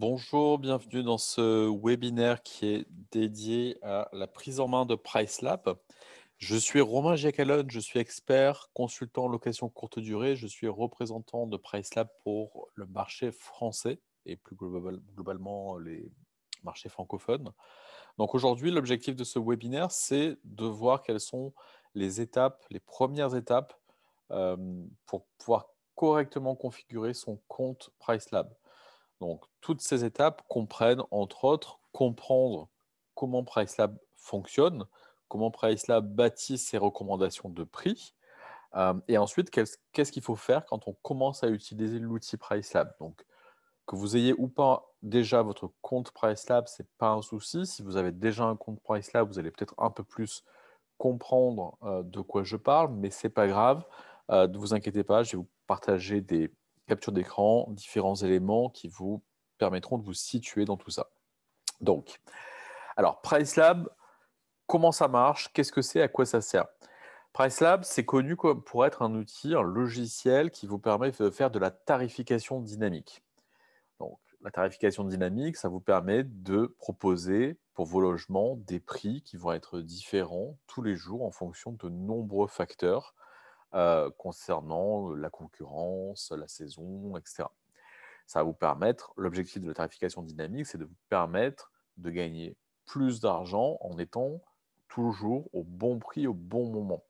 Bonjour, bienvenue dans ce webinaire qui est dédié à la prise en main de PriceLab. Je suis Romain Giacalone, je suis expert, consultant en location courte durée. Je suis représentant de PriceLab pour le marché français et plus globalement les marchés francophones. Donc aujourd'hui, l'objectif de ce webinaire, c'est de voir quelles sont les étapes, les premières étapes euh, pour pouvoir correctement configurer son compte PriceLab. Donc, toutes ces étapes comprennent, entre autres, comprendre comment PriceLab fonctionne, comment PriceLab bâtit ses recommandations de prix, et ensuite, qu'est-ce qu'il faut faire quand on commence à utiliser l'outil PriceLab. Donc, que vous ayez ou pas déjà votre compte PriceLab, ce n'est pas un souci. Si vous avez déjà un compte PriceLab, vous allez peut-être un peu plus comprendre de quoi je parle, mais ce n'est pas grave. Ne vous inquiétez pas, je vais vous partager des captures d'écran, différents éléments qui vous permettront de vous situer dans tout ça. Donc, alors, PriceLab, comment ça marche? Qu'est-ce que c'est? À quoi ça sert? PriceLab, c'est connu pour être un outil, un logiciel qui vous permet de faire de la tarification dynamique. Donc, la tarification dynamique, ça vous permet de proposer pour vos logements des prix qui vont être différents tous les jours en fonction de nombreux facteurs concernant la concurrence, la saison, etc. Ça va vous permettre, l'objectif de la tarification dynamique, c'est de vous permettre de gagner plus d'argent en étant toujours au bon prix au bon moment.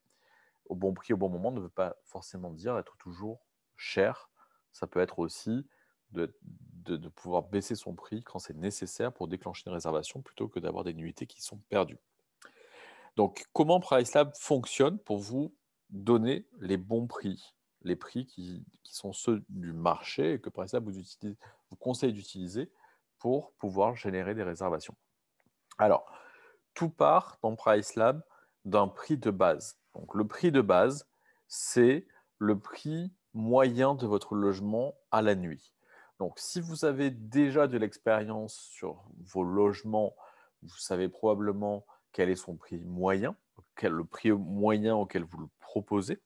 Au bon prix au bon moment ne veut pas forcément dire être toujours cher. Ça peut être aussi de pouvoir baisser son prix quand c'est nécessaire pour déclencher une réservation plutôt que d'avoir des nuitées qui sont perdues. Donc, comment PriceLab fonctionne pour vous donner les bons prix, les prix qui sont ceux du marché et que PriceLab vous conseille d'utiliser pour pouvoir générer des réservations. Alors, tout part dans PriceLab d'un prix de base. Donc, le prix de base, c'est le prix moyen de votre logement à la nuit. Donc, si vous avez déjà de l'expérience sur vos logements, vous savez probablement quel est son prix moyen, le prix moyen auquel vous le proposez.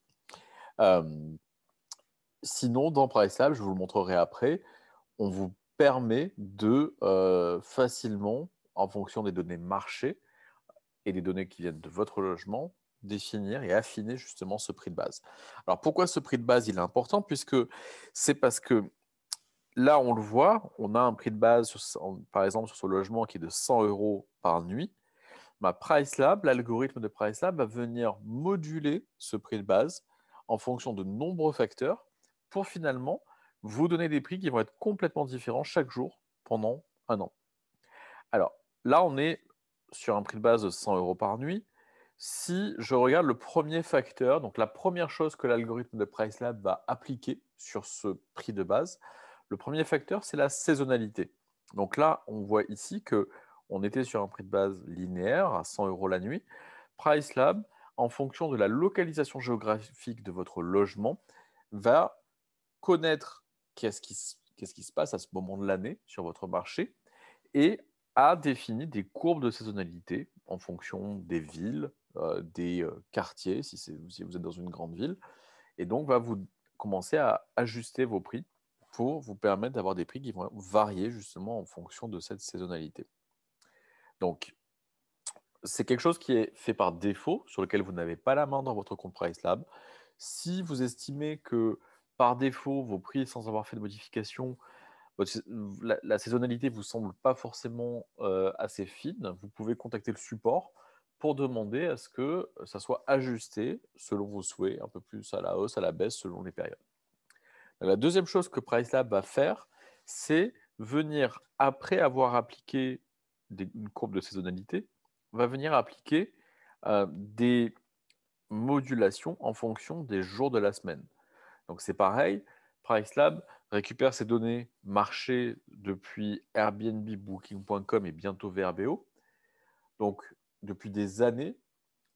Euh, Sinon, dans PriceLab, je vous le montrerai après, on vous permet de facilement, en fonction des données marché et des données qui viennent de votre logement, définir et affiner justement ce prix de base. Alors pourquoi ce prix de base il est important? Puisque c'est parce que là, on le voit, on a un prix de base, par exemple, sur ce logement qui est de 100 euros par nuit. PriceLab, l'algorithme de PriceLab va venir moduler ce prix de base en fonction de nombreux facteurs pour finalement vous donner des prix qui vont être complètement différents chaque jour pendant un an. Alors là, on est sur un prix de base de 100 euros par nuit. Si je regarde le premier facteur, donc la première chose que l'algorithme de PriceLab va appliquer sur ce prix de base, le premier facteur, c'est la saisonnalité. Donc là, on voit ici que on était sur un prix de base linéaire à 100 euros la nuit. PriceLab, en fonction de la localisation géographique de votre logement, va connaître qu'est-ce qui se passe à ce moment de l'année sur votre marché et a défini des courbes de saisonnalité en fonction des villes, des quartiers, si vous êtes dans une grande ville, et donc va vous commencer à ajuster vos prix pour vous permettre d'avoir des prix qui vont varier justement en fonction de cette saisonnalité. Donc, c'est quelque chose qui est fait par défaut, sur lequel vous n'avez pas la main dans votre compte PriceLab. Si vous estimez que par défaut, vos prix, sans avoir fait de modification, la saisonnalité vous semble pas forcément assez fine, vous pouvez contacter le support pour demander à ce que ça soit ajusté selon vos souhaits, un peu plus à la hausse, à la baisse, selon les périodes. La deuxième chose que PriceLab va faire, c'est venir, après avoir appliqué une courbe de saisonnalité, va venir appliquer des modulations en fonction des jours de la semaine. Donc c'est pareil, PriceLab récupère ces données marché depuis Airbnb, Booking.com et bientôt VRBO. Donc depuis des années,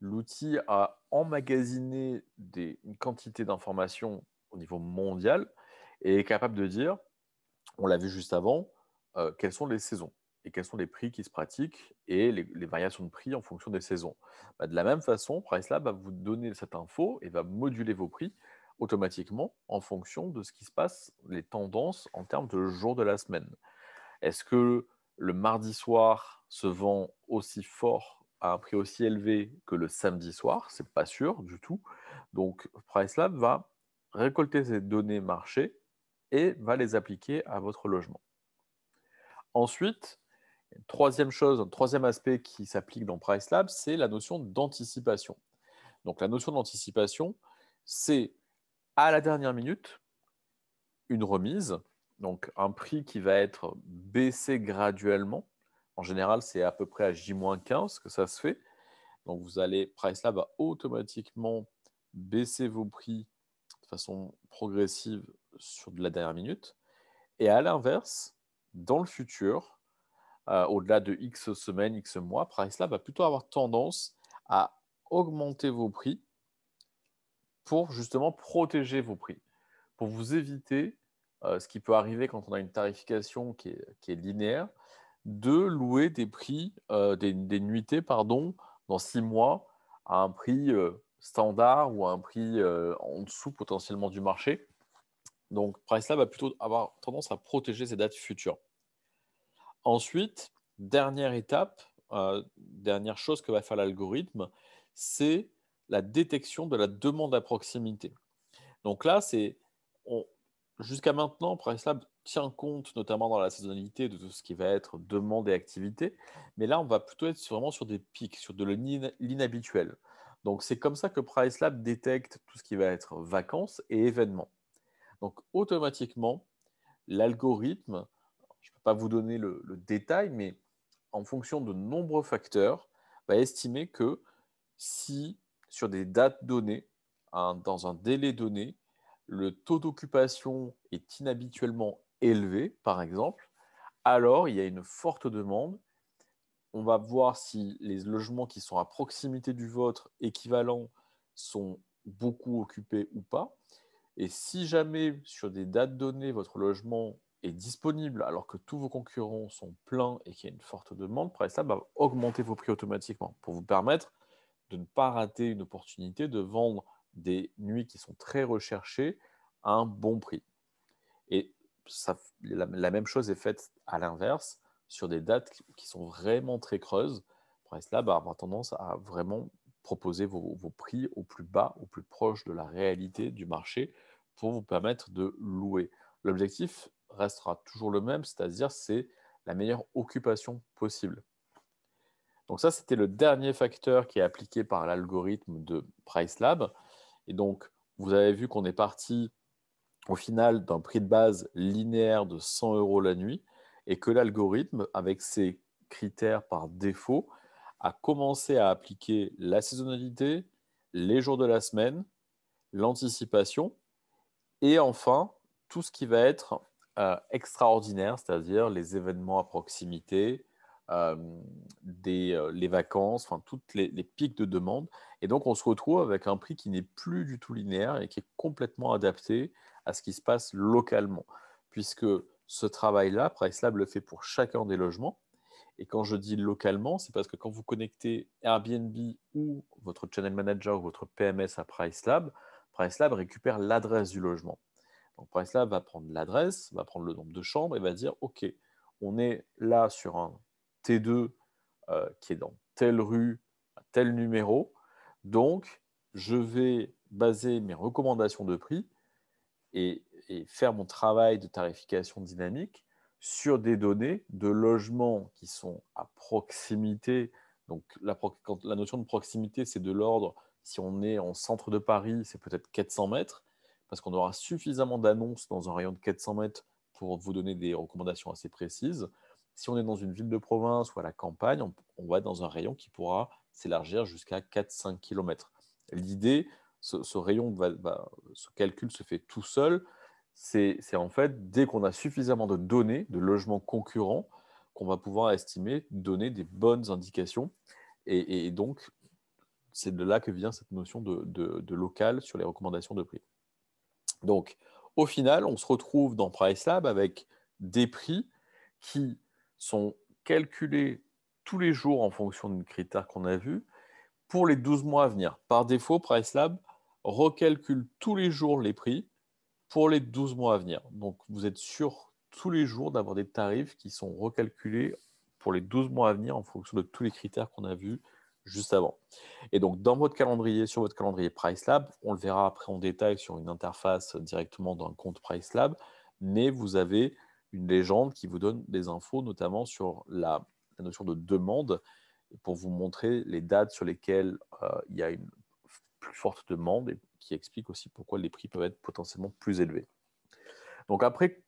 l'outil a emmagasiné une quantité d'informations au niveau mondial et est capable de dire, on l'a vu juste avant, quelles sont les saisons et quels sont les prix qui se pratiquent et les variations de prix en fonction des saisons. De la même façon, PriceLab va vous donner cette info et va moduler vos prix automatiquement en fonction de ce qui se passe, les tendances en termes de jours de la semaine. Est-ce que le mardi soir se vend aussi fort à un prix aussi élevé que le samedi soir? C'est pas sûr du tout. Donc PriceLab va récolter ces données marché et va les appliquer à votre logement. Ensuite, troisième chose, un troisième aspect qui s'applique dans PriceLab, c'est la notion d'anticipation. Donc la notion d'anticipation, c'est à la dernière minute, une remise, donc un prix qui va être baissé graduellement. En général, c'est à peu près à J-15 que ça se fait. Donc vous allez, PriceLab va automatiquement baisser vos prix de façon progressive sur de la dernière minute. Et à l'inverse, dans le futur, au-delà de X semaines, X mois, PriceLab va plutôt avoir tendance à augmenter vos prix pour justement protéger vos prix, pour vous éviter ce qui peut arriver quand on a une tarification qui est linéaire, de louer des prix, des nuitées, pardon, dans 6 mois à un prix standard ou à un prix en dessous potentiellement du marché. Donc, PriceLab va plutôt avoir tendance à protéger ces dates futures. Ensuite, dernière étape, dernière chose que va faire l'algorithme, c'est la détection de la demande à proximité. Donc là, jusqu'à maintenant, PriceLab tient compte, notamment dans la saisonnalité, de tout ce qui va être demande et activité. Mais là, on va plutôt être vraiment sur des pics, sur de l'inhabituel. Donc c'est comme ça que PriceLab détecte tout ce qui va être vacances et événements. Donc automatiquement, l'algorithme, je ne peux pas vous donner le détail, mais en fonction de nombreux facteurs, va estimer que si sur des dates données, dans un délai donné, le taux d'occupation est inhabituellement élevé, par exemple, alors il y a une forte demande. On va voir si les logements qui sont à proximité du vôtre équivalent sont beaucoup occupés ou pas. Et si jamais sur des dates données, votre logement est disponible alors que tous vos concurrents sont pleins et qu'il y a une forte demande, PriceLab va augmenter vos prix automatiquement pour vous permettre de ne pas rater une opportunité de vendre des nuits qui sont très recherchées à un bon prix. Et la même chose est faite à l'inverse sur des dates qui sont vraiment très creuses. PriceLab va avoir tendance à vraiment proposer vos prix au plus bas, au plus proche de la réalité du marché pour vous permettre de louer. L'objectif restera toujours le même, c'est-à-dire c'est la meilleure occupation possible. Donc ça, c'était le dernier facteur qui est appliqué par l'algorithme de PriceLab. Et donc, vous avez vu qu'on est parti au final d'un prix de base linéaire de 100 euros la nuit et que l'algorithme, avec ses critères par défaut, a commencé à appliquer la saisonnalité, les jours de la semaine, l'anticipation et enfin tout ce qui va être extraordinaire, c'est-à-dire les événements à proximité, euh, les vacances, enfin toutes les pics de demande. Et donc on se retrouve avec un prix qui n'est plus du tout linéaire et qui est complètement adapté à ce qui se passe localement. Puisque ce travail-là, PriceLab le fait pour chacun des logements. Et quand je dis localement, c'est parce que quand vous connectez Airbnb ou votre channel manager ou votre PMS à PriceLab, PriceLab récupère l'adresse du logement. Donc PriceLab va prendre l'adresse, va prendre le nombre de chambres et va dire OK, on est là sur un T2 qui est dans telle rue, à tel numéro. Donc, je vais baser mes recommandations de prix et faire mon travail de tarification dynamique sur des données de logements qui sont à proximité. Donc, quand la notion de proximité, c'est de l'ordre, si on est en centre de Paris, c'est peut-être 400 mètres, parce qu'on aura suffisamment d'annonces dans un rayon de 400 mètres pour vous donner des recommandations assez précises. Si on est dans une ville de province ou à la campagne, on va être dans un rayon qui pourra s'élargir jusqu'à 4-5 km. L'idée, ce rayon, ce calcul se fait tout seul. C'est en fait, dès qu'on a suffisamment de données, de logements concurrents, qu'on va pouvoir estimer, donner des bonnes indications. Et donc, c'est de là que vient cette notion de local sur les recommandations de prix. Donc, au final, on se retrouve dans PriceLab avec des prix qui sont calculés tous les jours en fonction d'une critère qu'on a vu pour les 12 mois à venir. Par défaut, PriceLab recalcule tous les jours les prix pour les 12 mois à venir. Donc, vous êtes sûr tous les jours d'avoir des tarifs qui sont recalculés pour les 12 mois à venir en fonction de tous les critères qu'on a vus juste avant. Et donc, dans votre calendrier, sur votre calendrier PriceLab, on le verra après en détail sur une interface directement d'un compte PriceLab, mais vous avez une légende qui vous donne des infos, notamment sur la notion de demande, pour vous montrer les dates sur lesquelles il y a une plus forte demande et qui explique aussi pourquoi les prix peuvent être potentiellement plus élevés. Donc après,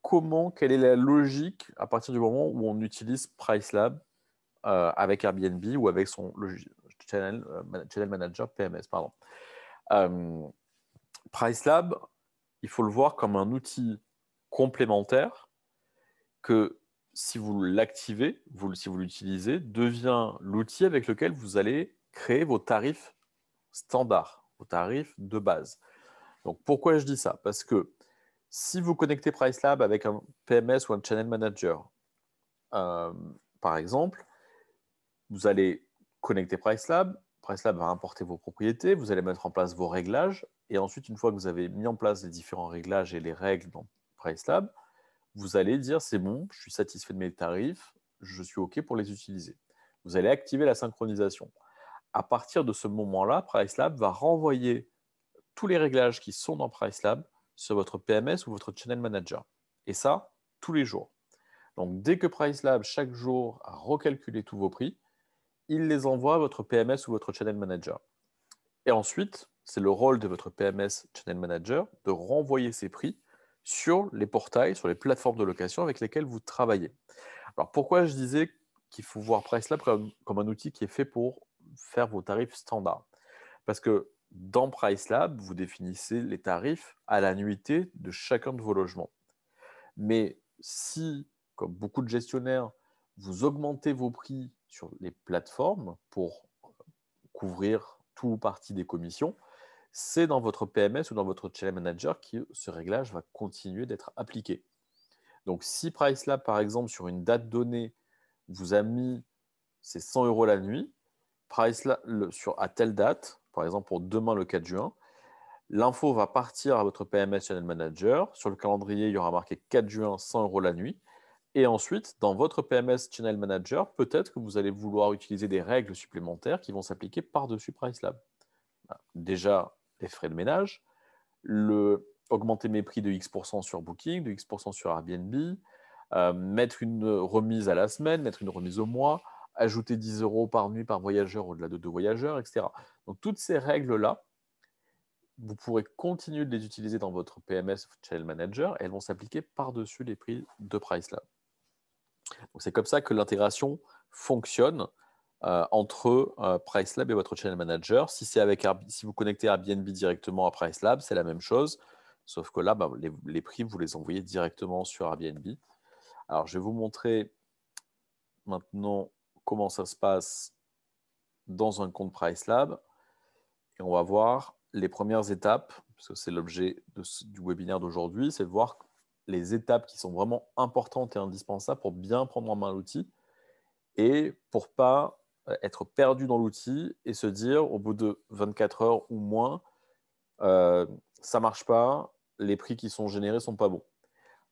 quelle est la logique à partir du moment où on utilise PriceLab avec Airbnb ou avec son channel manager PMS, pardon. PriceLab, il faut le voir comme un outil complémentaire que si vous l'activez, si vous l'utilisez, devient l'outil avec lequel vous allez créer vos tarifs standards, vos tarifs de base. Donc pourquoi je dis ça? Parce que si vous connectez PriceLab avec un PMS ou un channel manager, par exemple, vous allez connecter PriceLab. PriceLab va importer vos propriétés, vous allez mettre en place vos réglages, et ensuite, une fois que vous avez mis en place les différents réglages et les règles dans PriceLab, vous allez dire c'est bon, je suis satisfait de mes tarifs, je suis OK pour les utiliser. Vous allez activer la synchronisation. À partir de ce moment-là, PriceLab va renvoyer tous les réglages qui sont dans PriceLab sur votre PMS ou votre channel manager. Et ça, tous les jours. Donc, dès que PriceLab, chaque jour, a recalculé tous vos prix, il les envoie à votre PMS ou votre channel manager. Et ensuite, c'est le rôle de votre PMS channel manager de renvoyer ces prix sur les portails, sur les plateformes de location avec lesquelles vous travaillez. Alors pourquoi je disais qu'il faut voir PriceLab comme un outil qui est fait pour faire vos tarifs standards? Parce que dans PriceLab, vous définissez les tarifs à la nuitée de chacun de vos logements. Mais si, comme beaucoup de gestionnaires, vous augmentez vos prix sur les plateformes pour couvrir tout ou partie des commissions, c'est dans votre PMS ou dans votre channel manager que ce réglage va continuer d'être appliqué. Donc, si PriceLab, par exemple, sur une date donnée, vous a mis ces 100 € la nuit, PriceLab, à telle date, par exemple pour demain le 4 juin, l'info va partir à votre PMS Channel Manager. Sur le calendrier, il y aura marqué 4 juin, 100 € la nuit. Et ensuite, dans votre PMS Channel Manager, peut-être que vous allez vouloir utiliser des règles supplémentaires qui vont s'appliquer par-dessus PriceLab. Déjà, les frais de ménage, augmenter mes prix de X% sur Booking, de X% sur Airbnb, mettre une remise à la semaine, mettre une remise au mois, ajouter 10 € par nuit par voyageur au-delà de 2 voyageurs, etc. Donc, toutes ces règles-là, vous pourrez continuer de les utiliser dans votre PMS Channel Manager et elles vont s'appliquer par-dessus les prix de PriceLab. Donc, c'est comme ça que l'intégration fonctionne entre PriceLab et votre Channel Manager. Si vous connectez Airbnb directement à PriceLab, c'est la même chose, sauf que là, les prix, vous les envoyez directement sur Airbnb. Alors, je vais vous montrer maintenant comment ça se passe dans un compte PriceLab et on va voir les premières étapes, parce que c'est l'objet du webinaire d'aujourd'hui, c'est de voir les étapes qui sont vraiment importantes et indispensables pour bien prendre en main l'outil et pour ne pas être perdu dans l'outil et se dire au bout de 24 heures ou moins, ça ne marche pas, les prix qui sont générés ne sont pas bons.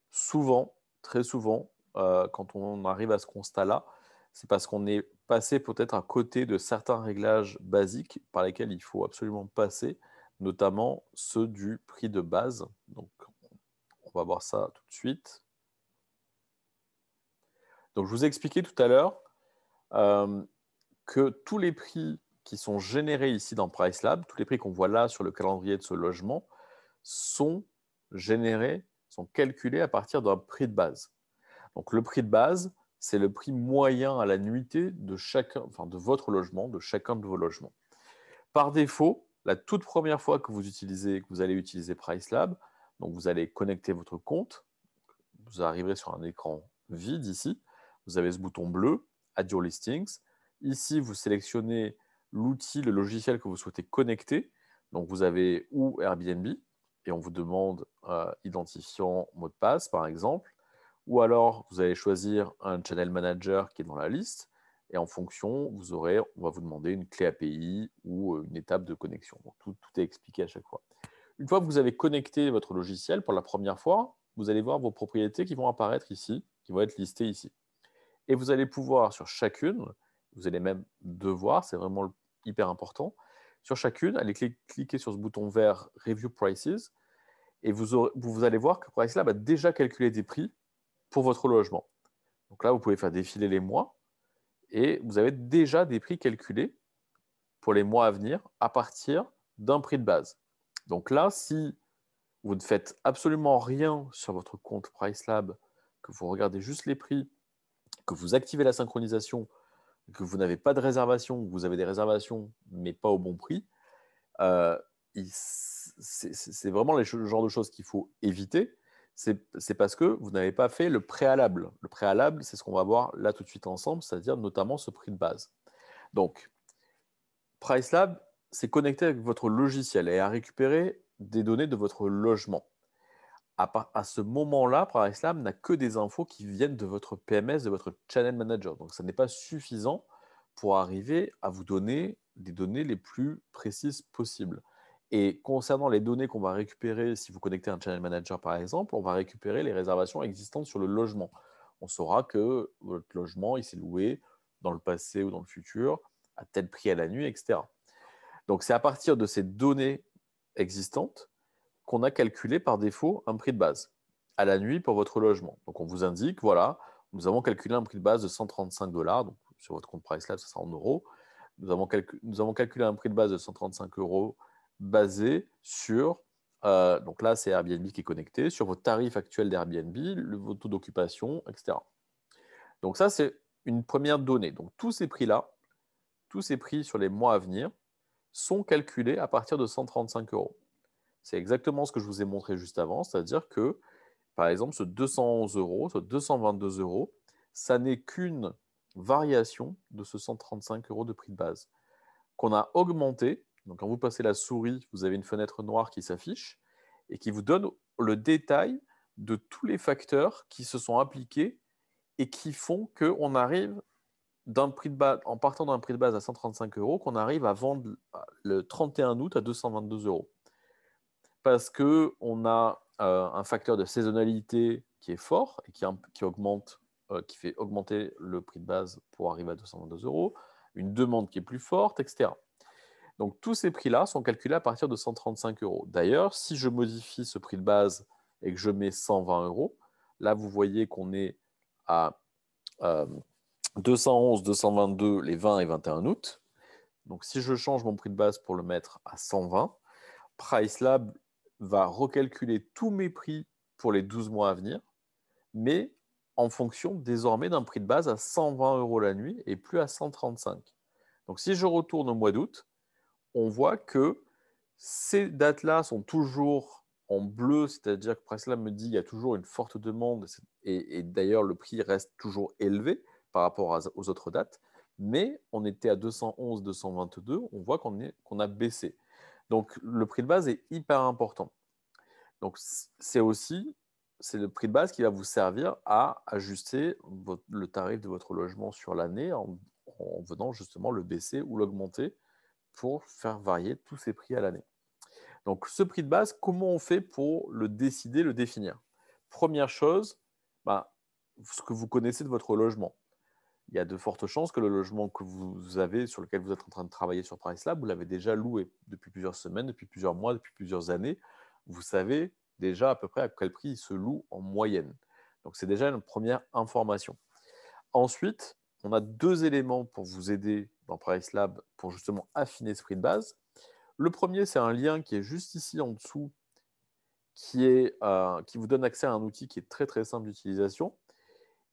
Souvent, très souvent, quand on arrive à ce constat-là, c'est parce qu'on est passé peut-être à côté de certains réglages basiques par lesquels il faut absolument passer, notamment ceux du prix de base. Donc, on va voir ça tout de suite. Donc, je vous ai expliqué tout à l'heure que tous les prix qui sont générés ici dans PriceLab, tous les prix qu'on voit là sur le calendrier de ce logement, sont générés, sont calculés à partir d'un prix de base. Donc le prix de base, c'est le prix moyen à la nuitée de votre logement, de chacun de vos logements. Par défaut, la toute première fois que vous allez utiliser PriceLab, donc vous allez connecter votre compte, vous arriverez sur un écran vide ici, vous avez ce bouton bleu, Add your listings. Ici, vous sélectionnez l'outil, le logiciel que vous souhaitez connecter. Donc vous avez ou Airbnb, et on vous demande identifiant mot de passe, par exemple. Ou alors, vous allez choisir un channel manager qui est dans la liste. Et en fonction, on va vous demander une clé API ou une étape de connexion. Donc, tout est expliqué à chaque fois. Une fois que vous avez connecté votre logiciel pour la première fois, vous allez voir vos propriétés qui vont apparaître ici, qui vont être listées ici. Et vous allez pouvoir sur chacune, vous allez même devoir, c'est vraiment hyper important, sur chacune, aller cliquer sur ce bouton vert Review Prices et vous allez voir que PriceLab a déjà calculé des prix pour votre logement. Donc là, vous pouvez faire défiler les mois et vous avez déjà des prix calculés pour les mois à venir à partir d'un prix de base. Donc là, si vous ne faites absolument rien sur votre compte PriceLab, que vous regardez juste les prix, que vous activez la synchronisation, que vous n'avez pas de réservation, que vous avez des réservations mais pas au bon prix, euh, c'est vraiment le genre de choses qu'il faut éviter. C'est parce que vous n'avez pas fait le préalable. Le préalable, c'est ce qu'on va voir là tout de suite ensemble, c'est-à-dire notamment ce prix de base. Donc, PriceLab s'est connecté avec votre logiciel et a récupéré des données de votre logement. À ce moment-là, PriceLab n'a que des infos qui viennent de votre PMS, de votre Channel Manager. Donc, ça n'est pas suffisant pour arriver à vous donner des données les plus précises possibles. Et concernant les données qu'on va récupérer, si vous connectez un Channel Manager par exemple, on va récupérer les réservations existantes sur le logement. On saura que votre logement il s'est loué dans le passé ou dans le futur à tel prix à la nuit, etc. Donc c'est à partir de ces données existantes qu'on a calculé par défaut un prix de base à la nuit pour votre logement. Donc on vous indique, voilà, nous avons calculé un prix de base de 135 $, donc sur votre compte PriceLab, ça sera en euros. Nous avons calculé un prix de base de 135 € basé sur, donc là c'est Airbnb qui est connecté, sur vos tarifs actuels d'Airbnb, vos taux d'occupation, etc. Donc ça c'est une première donnée. Donc tous ces prix-là, tous ces prix sur les mois à venir sont calculés à partir de 135 €. C'est exactement ce que je vous ai montré juste avant, c'est-à-dire que, par exemple, ce 211 €, ce 222 €, ça n'est qu'une variation de ce 135 € de prix de base qu'on a augmenté. Donc, quand vous passez la souris, vous avez une fenêtre noire qui s'affiche et qui vous donne le détail de tous les facteurs qui se sont appliqués et qui font qu'on arrive d'un prix de base, en partant d'un prix de base à 135 €, qu'on arrive à vendre le 31 août à 222 €. Parce qu'on a un facteur de saisonnalité qui est fort et qui augmente, qui fait augmenter le prix de base pour arriver à 222 €, une demande qui est plus forte, etc. Donc tous ces prix-là sont calculés à partir de 135 €. D'ailleurs, si je modifie ce prix de base et que je mets 120 €, là vous voyez qu'on est à 211, 222 les 20 et 21 août. Donc si je change mon prix de base pour le mettre à 120, PriceLab va recalculer tous mes prix pour les 12 mois à venir, mais en fonction désormais d'un prix de base à 120 € la nuit et plus à 135. Donc si je retourne au mois d'août, on voit que ces dates-là sont toujours en bleu, c'est-à-dire que PriceLab me dit qu'il y a toujours une forte demande et d'ailleurs le prix reste toujours élevé par rapport aux autres dates, mais on était à 211, 222, on voit qu'on a baissé. Donc le prix de base est hyper important. Donc c'est le prix de base qui va vous servir à ajuster le tarif de votre logement sur l'année en venant justement le baisser ou l'augmenter pour faire varier tous ces prix à l'année. Donc ce prix de base, comment on fait pour le décider, le définir? Première chose, ce que vous connaissez de votre logement. Il y a de fortes chances que le logement que vous avez, sur lequel vous êtes en train de travailler sur PriceLab, vous l'avez déjà loué depuis plusieurs semaines, depuis plusieurs mois, depuis plusieurs années. Vous savez déjà à peu près à quel prix il se loue en moyenne. Donc c'est déjà une première information. Ensuite, on a deux éléments pour vous aider dans PriceLab pour justement affiner ce prix de base. Le premier, c'est un lien qui est juste ici en dessous, qui vous donne accès à un outil qui est très très simple d'utilisation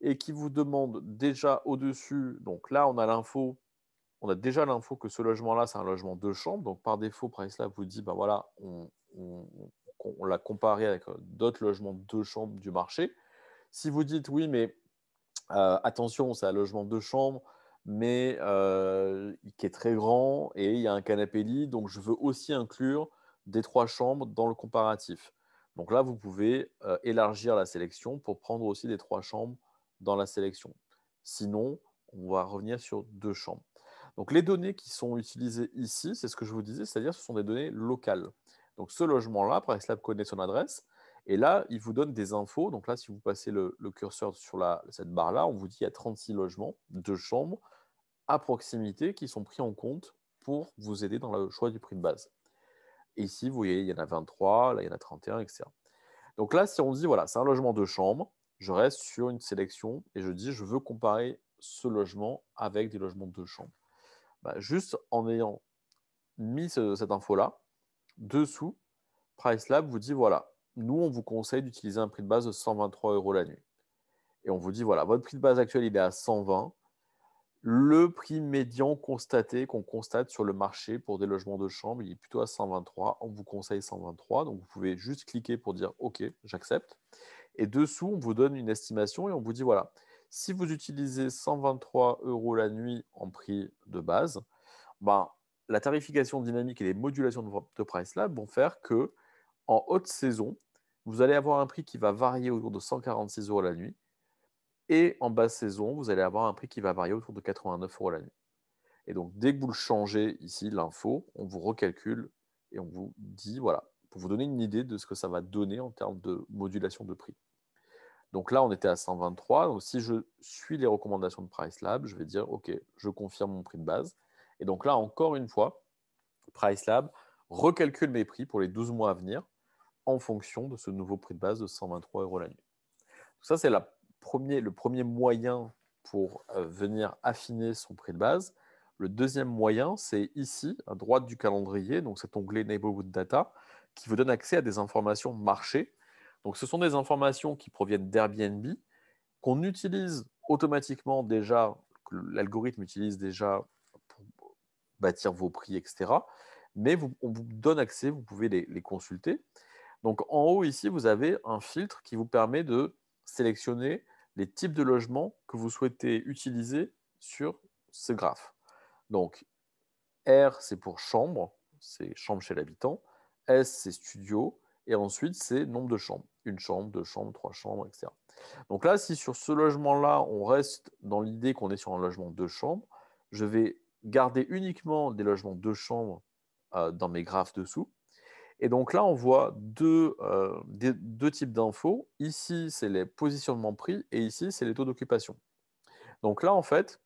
et qui vous demande déjà au-dessus, donc là on a déjà l'info que ce logement-là c'est un logement 2 chambres, donc par défaut PriceLab vous dit, voilà, on l'a comparé avec d'autres logements 2 chambres du marché. Si vous dites oui, mais attention, c'est un logement 2 chambres, mais qui est très grand et il y a un canapé lit, donc je veux aussi inclure des 3 chambres dans le comparatif. Donc là, vous pouvez élargir la sélection pour prendre aussi des 3 chambres dans la sélection. Sinon, on va revenir sur 2 chambres. Donc les données qui sont utilisées ici, c'est ce que je vous disais, c'est-à-dire ce sont des données locales. Donc ce logement-là, PriceLab connaît son adresse Et là, il vous donne des infos. Donc là, si vous passez le curseur sur cette barre-là, on vous dit qu'il y a 36 logements, 2 chambres à proximité qui sont pris en compte pour vous aider dans le choix du prix de base. Et ici, vous voyez, il y en a 23, là, il y en a 31, etc. Donc là, si on dit, voilà, c'est un logement de chambre, je reste sur une sélection et je dis, je veux comparer ce logement avec des logements de chambre. Bah, juste en ayant mis cette info-là, dessous, PriceLab vous dit, voilà, nous, on vous conseille d'utiliser un prix de base de 123 € la nuit. Et on vous dit, voilà, votre prix de base actuel, il est à 120. Le prix médian constaté, qu'on constate sur le marché pour des logements de chambre, il est plutôt à 123. On vous conseille 123. Donc, vous pouvez juste cliquer pour dire OK, j'accepte. Et dessous, on vous donne une estimation et on vous dit voilà, si vous utilisez 123 € la nuit en prix de base, ben, la tarification dynamique et les modulations de PriceLab vont faire que en haute saison, vous allez avoir un prix qui va varier autour de 146 € la nuit. Et en basse saison, vous allez avoir un prix qui va varier autour de 89 € la nuit. Et donc, dès que vous le changez ici, l'info, on vous recalcule et on vous dit, voilà, pour vous donner une idée de ce que ça va donner en termes de modulation de prix. Donc là, on était à 123. Donc, si je suis les recommandations de PriceLab, je vais dire, OK, je confirme mon prix de base. Et donc là, encore une fois, PriceLab recalcule mes prix pour les 12 mois à venir en fonction de ce nouveau prix de base de 123 € la nuit. Donc ça, c'est le premier moyen pour venir affiner son prix de base. Le deuxième moyen, c'est ici, à droite du calendrier, donc cet onglet Neighborhood Data, qui vous donne accès à des informations marché. Donc ce sont des informations qui proviennent d'Airbnb, qu'on utilise automatiquement déjà, que l'algorithme utilise déjà pour bâtir vos prix, etc. Mais on vous donne accès, vous pouvez les consulter. Donc en haut ici, vous avez un filtre qui vous permet de sélectionner les types de logements que vous souhaitez utiliser sur ce graphe. Donc R, c'est pour chambre, c'est chambre chez l'habitant. S, c'est studio. Et ensuite, c'est nombre de chambres. Une chambre, deux chambres, trois chambres, etc. Donc là, si sur ce logement-là, on reste dans l'idée qu'on est sur un logement de chambres, je vais garder uniquement des logements de chambres dans mes graphes dessous. Et donc là, on voit deux types d'infos. Ici, c'est les positionnements prix et ici, c'est les taux d'occupation. Donc là, en fait,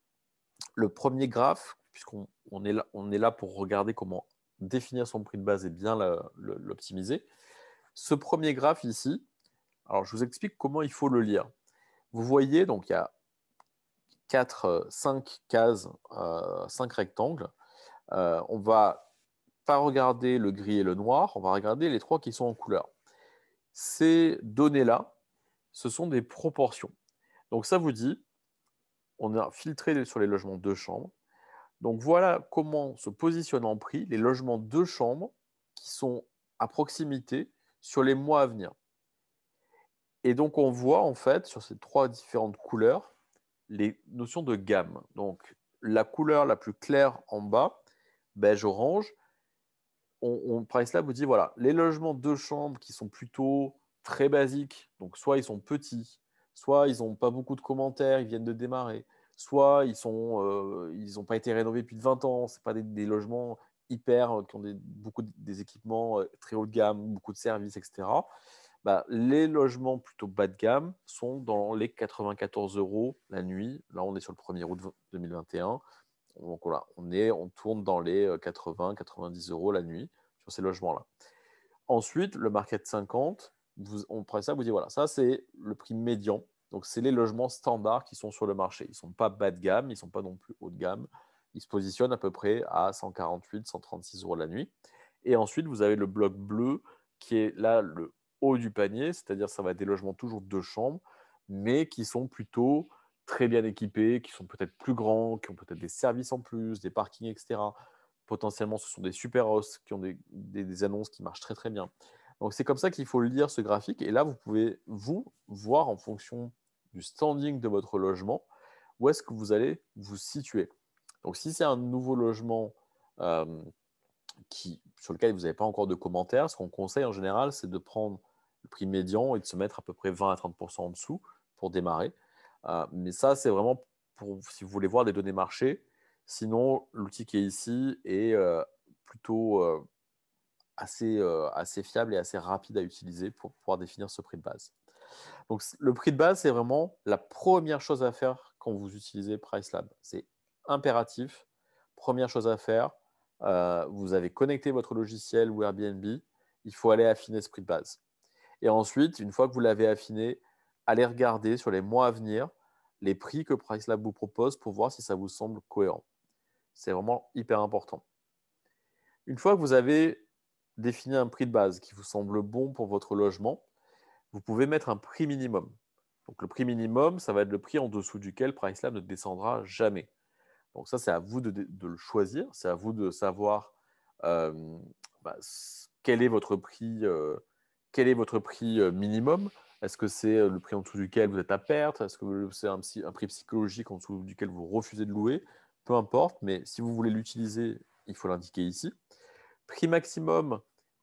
le premier graphe, puisqu'on est là pour regarder comment définir son prix de base et bien l'optimiser, ce premier graphe ici, alors je vous explique comment il faut le lire. Vous voyez, donc il y a 5 cases, 5 rectangles. On va pas regarder le gris et le noir, on va regarder les trois qui sont en couleur. Ces données-là, ce sont des proportions. Donc ça vous dit, on a filtré sur les logements de chambres. Donc voilà comment se positionnent en prix les logements de chambres qui sont à proximité sur les mois à venir. Et donc on voit en fait sur ces trois différentes couleurs les notions de gamme. Donc la couleur la plus claire en bas, beige orange, PriceLab vous dit voilà, les logements de chambres qui sont plutôt très basiques, donc soit ils sont petits, soit ils n'ont pas beaucoup de commentaires, ils viennent de démarrer, soit ils n'ont pas été rénovés depuis 20 ans, ce pas des logements hyper qui ont des équipements très haut de gamme, beaucoup de services, etc. Bah, les logements plutôt bas de gamme sont dans les 94 € la nuit. Là, on est sur le 1er août 2021. Donc voilà, on tourne dans les 80-90 € la nuit sur ces logements-là. Ensuite, le Market 50, on prend ça, vous dit voilà, ça c'est le prix médian. Donc c'est les logements standards qui sont sur le marché. Ils ne sont pas bas de gamme, ils ne sont pas non plus haut de gamme. Ils se positionnent à peu près à 148-136 € la nuit. Et ensuite, vous avez le bloc bleu qui est là le haut du panier, c'est-à-dire ça va être des logements toujours de chambres, mais qui sont plutôt très bien équipés, qui sont peut-être plus grands, qui ont peut-être des services en plus, des parkings, etc. Potentiellement, ce sont des super hosts qui ont des annonces qui marchent très très bien. Donc c'est comme ça qu'il faut lire ce graphique. Et là, vous pouvez, vous, voir en fonction du standing de votre logement, où est-ce que vous allez vous situer. Donc si c'est un nouveau logement sur lequel vous n'avez pas encore de commentaires, ce qu'on conseille en général, c'est de prendre le prix médian et de se mettre à peu près 20 à 30% en dessous pour démarrer. Mais ça, c'est vraiment pour si vous voulez voir des données marché. Sinon, l'outil qui est ici est plutôt assez fiable et assez rapide à utiliser pour pouvoir définir ce prix de base. Donc, le prix de base, c'est vraiment la première chose à faire quand vous utilisez PriceLab. C'est impératif. Première chose à faire, vous avez connecté votre logiciel ou Airbnb, il faut aller affiner ce prix de base. Et ensuite, une fois que vous l'avez affiné, allez regarder sur les mois à venir les prix que PriceLab vous propose pour voir si ça vous semble cohérent. C'est vraiment hyper important. Une fois que vous avez défini un prix de base qui vous semble bon pour votre logement, vous pouvez mettre un prix minimum. Donc, le prix minimum, ça va être le prix en dessous duquel PriceLab ne descendra jamais. Donc, ça, c'est à vous de le choisir. C'est à vous de savoir euh, bah, quel est votre prix minimum. Est-ce que c'est le prix en dessous duquel vous êtes à perte? Est-ce que c'est un prix psychologique en dessous duquel vous refusez de louer? Peu importe, mais si vous voulez l'utiliser, il faut l'indiquer ici. Prix maximum,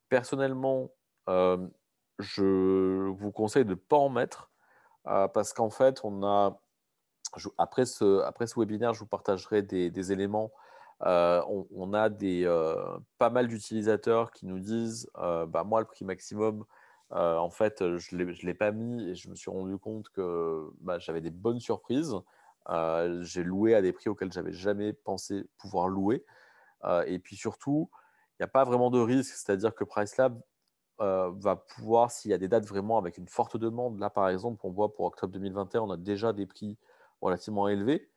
personnellement, euh, je vous conseille de ne pas en mettre parce qu'en fait, après ce webinaire, je vous partagerai des éléments. On a pas mal d'utilisateurs qui nous disent bah, moi, le prix maximum, en fait, je ne l'ai pas mis et je me suis rendu compte que bah, j'avais des bonnes surprises. J'ai loué à des prix auxquels je n'avais jamais pensé pouvoir louer. Et puis surtout, il n'y a pas vraiment de risque, c'est-à-dire que PriceLab va pouvoir, s'il y a des dates vraiment avec une forte demande, là par exemple, on voit pour octobre 2021, on a déjà des prix relativement élevés,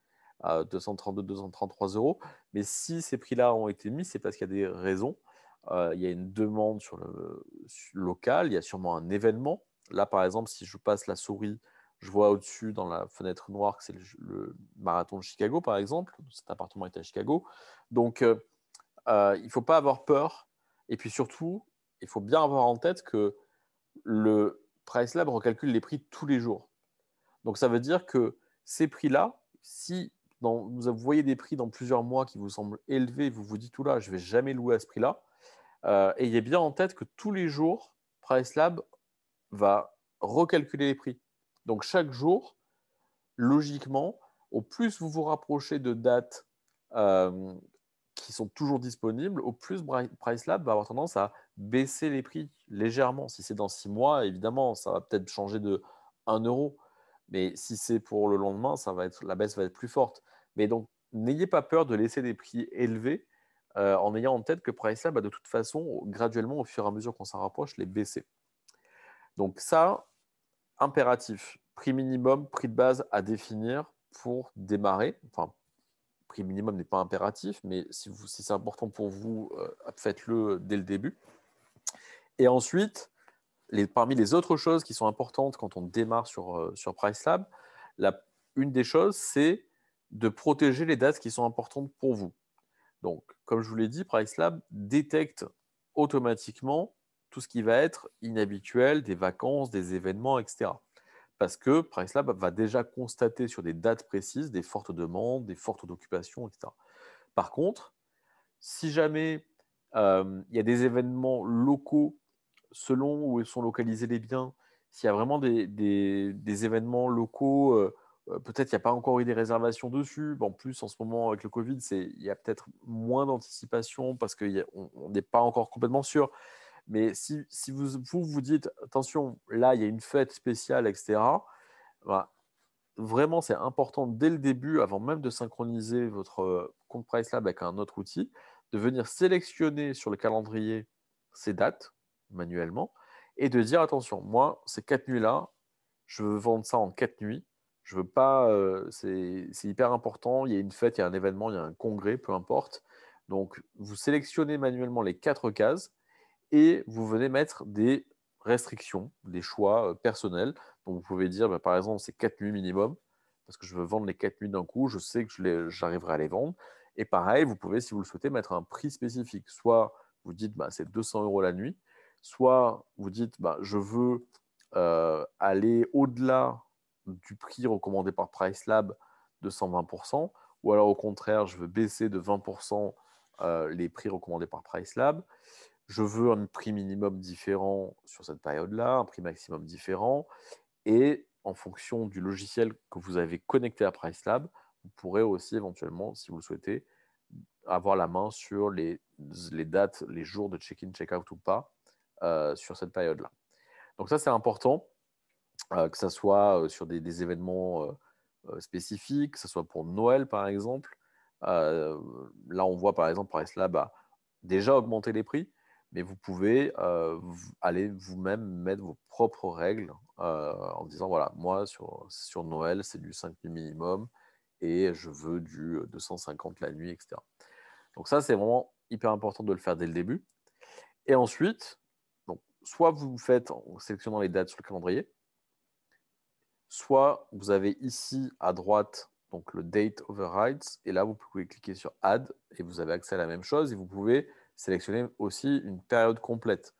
232, 233 euros. Mais si ces prix-là ont été mis, c'est parce qu'il y a des raisons. Il y a une demande sur le local, il y a sûrement un événement. Là par exemple, si je passe la souris, je vois au-dessus dans la fenêtre noire que c'est le marathon de Chicago par exemple. Cet appartement est à Chicago. Donc, il ne faut pas avoir peur. Et puis surtout, il faut bien avoir en tête que le PriceLab recalcule les prix tous les jours. Donc ça veut dire que ces prix-là, si vous voyez des prix dans plusieurs mois qui vous semblent élevés, vous vous dites, oula, je ne vais jamais louer à ce prix-là, ayez bien en tête que tous les jours, PriceLab va recalculer les prix. Donc chaque jour, logiquement, au plus vous vous rapprochez de dates euh, qui sont toujours disponibles, au plus PriceLab va avoir tendance à baisser les prix légèrement. Si c'est dans 6 mois, évidemment, ça va peut-être changer de 1 euro. Mais si c'est pour le lendemain, la baisse va être plus forte. Mais donc, n'ayez pas peur de laisser des prix élevés en ayant en tête que PriceLab va de toute façon, graduellement, au fur et à mesure qu'on s'en rapproche, les baisser. Donc ça, impératif. Prix minimum, prix de base à définir pour démarrer. Enfin, prix minimum n'est pas impératif, mais si c'est important pour vous, faites-le dès le début. Et ensuite, parmi les autres choses qui sont importantes quand on démarre sur PriceLab, une des choses, c'est de protéger les dates qui sont importantes pour vous. Donc, comme je vous l'ai dit, PriceLab détecte automatiquement tout ce qui va être inhabituel, des vacances, des événements, etc. Parce que PriceLab va déjà constater sur des dates précises des fortes demandes, des fortes occupations, etc. Par contre, si jamais il y a des événements locaux selon où sont localisés les biens, s'il y a vraiment des événements locaux, peut-être qu'il n'y a pas encore eu des réservations dessus. En plus, en ce moment, avec le Covid, il y a peut-être moins d'anticipation parce qu'on n'est pas encore complètement sûr. Mais si vous dites, attention, là, il y a une fête spéciale, etc., bah, vraiment, c'est important dès le début, avant même de synchroniser votre compte PriceLab avec un autre outil, de venir sélectionner sur le calendrier ces dates manuellement et de dire, attention, moi, ces 4 nuits-là, je veux vendre ça en 4 nuits. Je veux pas, c'est hyper important. Il y a une fête, il y a un événement, il y a un congrès, peu importe. Donc, vous sélectionnez manuellement les 4 cases et vous venez mettre des restrictions, des choix personnels. Donc vous pouvez dire, bah, par exemple, c'est 4 nuits minimum, parce que je veux vendre les 4 nuits d'un coup, je sais que j'arriverai à les vendre. Et pareil, vous pouvez, si vous le souhaitez, mettre un prix spécifique. Soit vous dites, bah, c'est 200 euros la nuit, soit vous dites, bah, je veux aller au-delà du prix recommandé par PriceLab de 120%, ou alors au contraire, je veux baisser de 20% les prix recommandés par PriceLab. Je veux un prix minimum différent sur cette période-là, un prix maximum différent. Et en fonction du logiciel que vous avez connecté à PriceLab, vous pourrez aussi éventuellement, si vous le souhaitez, avoir la main sur les dates, les jours de check-in, check-out ou pas sur cette période-là. Donc ça, c'est important, que ça soit sur des événements spécifiques, que ce soit pour Noël, par exemple. Là, on voit, par exemple, PriceLab a déjà augmenté les prix, mais vous pouvez aller vous-même mettre vos propres règles en disant, voilà, moi, sur Noël, c'est du 5 nuits minimum et je veux du 250 la nuit, etc. Donc ça, c'est vraiment hyper important de le faire dès le début. Et ensuite, donc, soit vous faites en sélectionnant les dates sur le calendrier, soit vous avez ici à droite donc le Date Overrides, et là, vous pouvez cliquer sur Add, et vous avez accès à la même chose, et vous pouvez sélectionner aussi une période complète.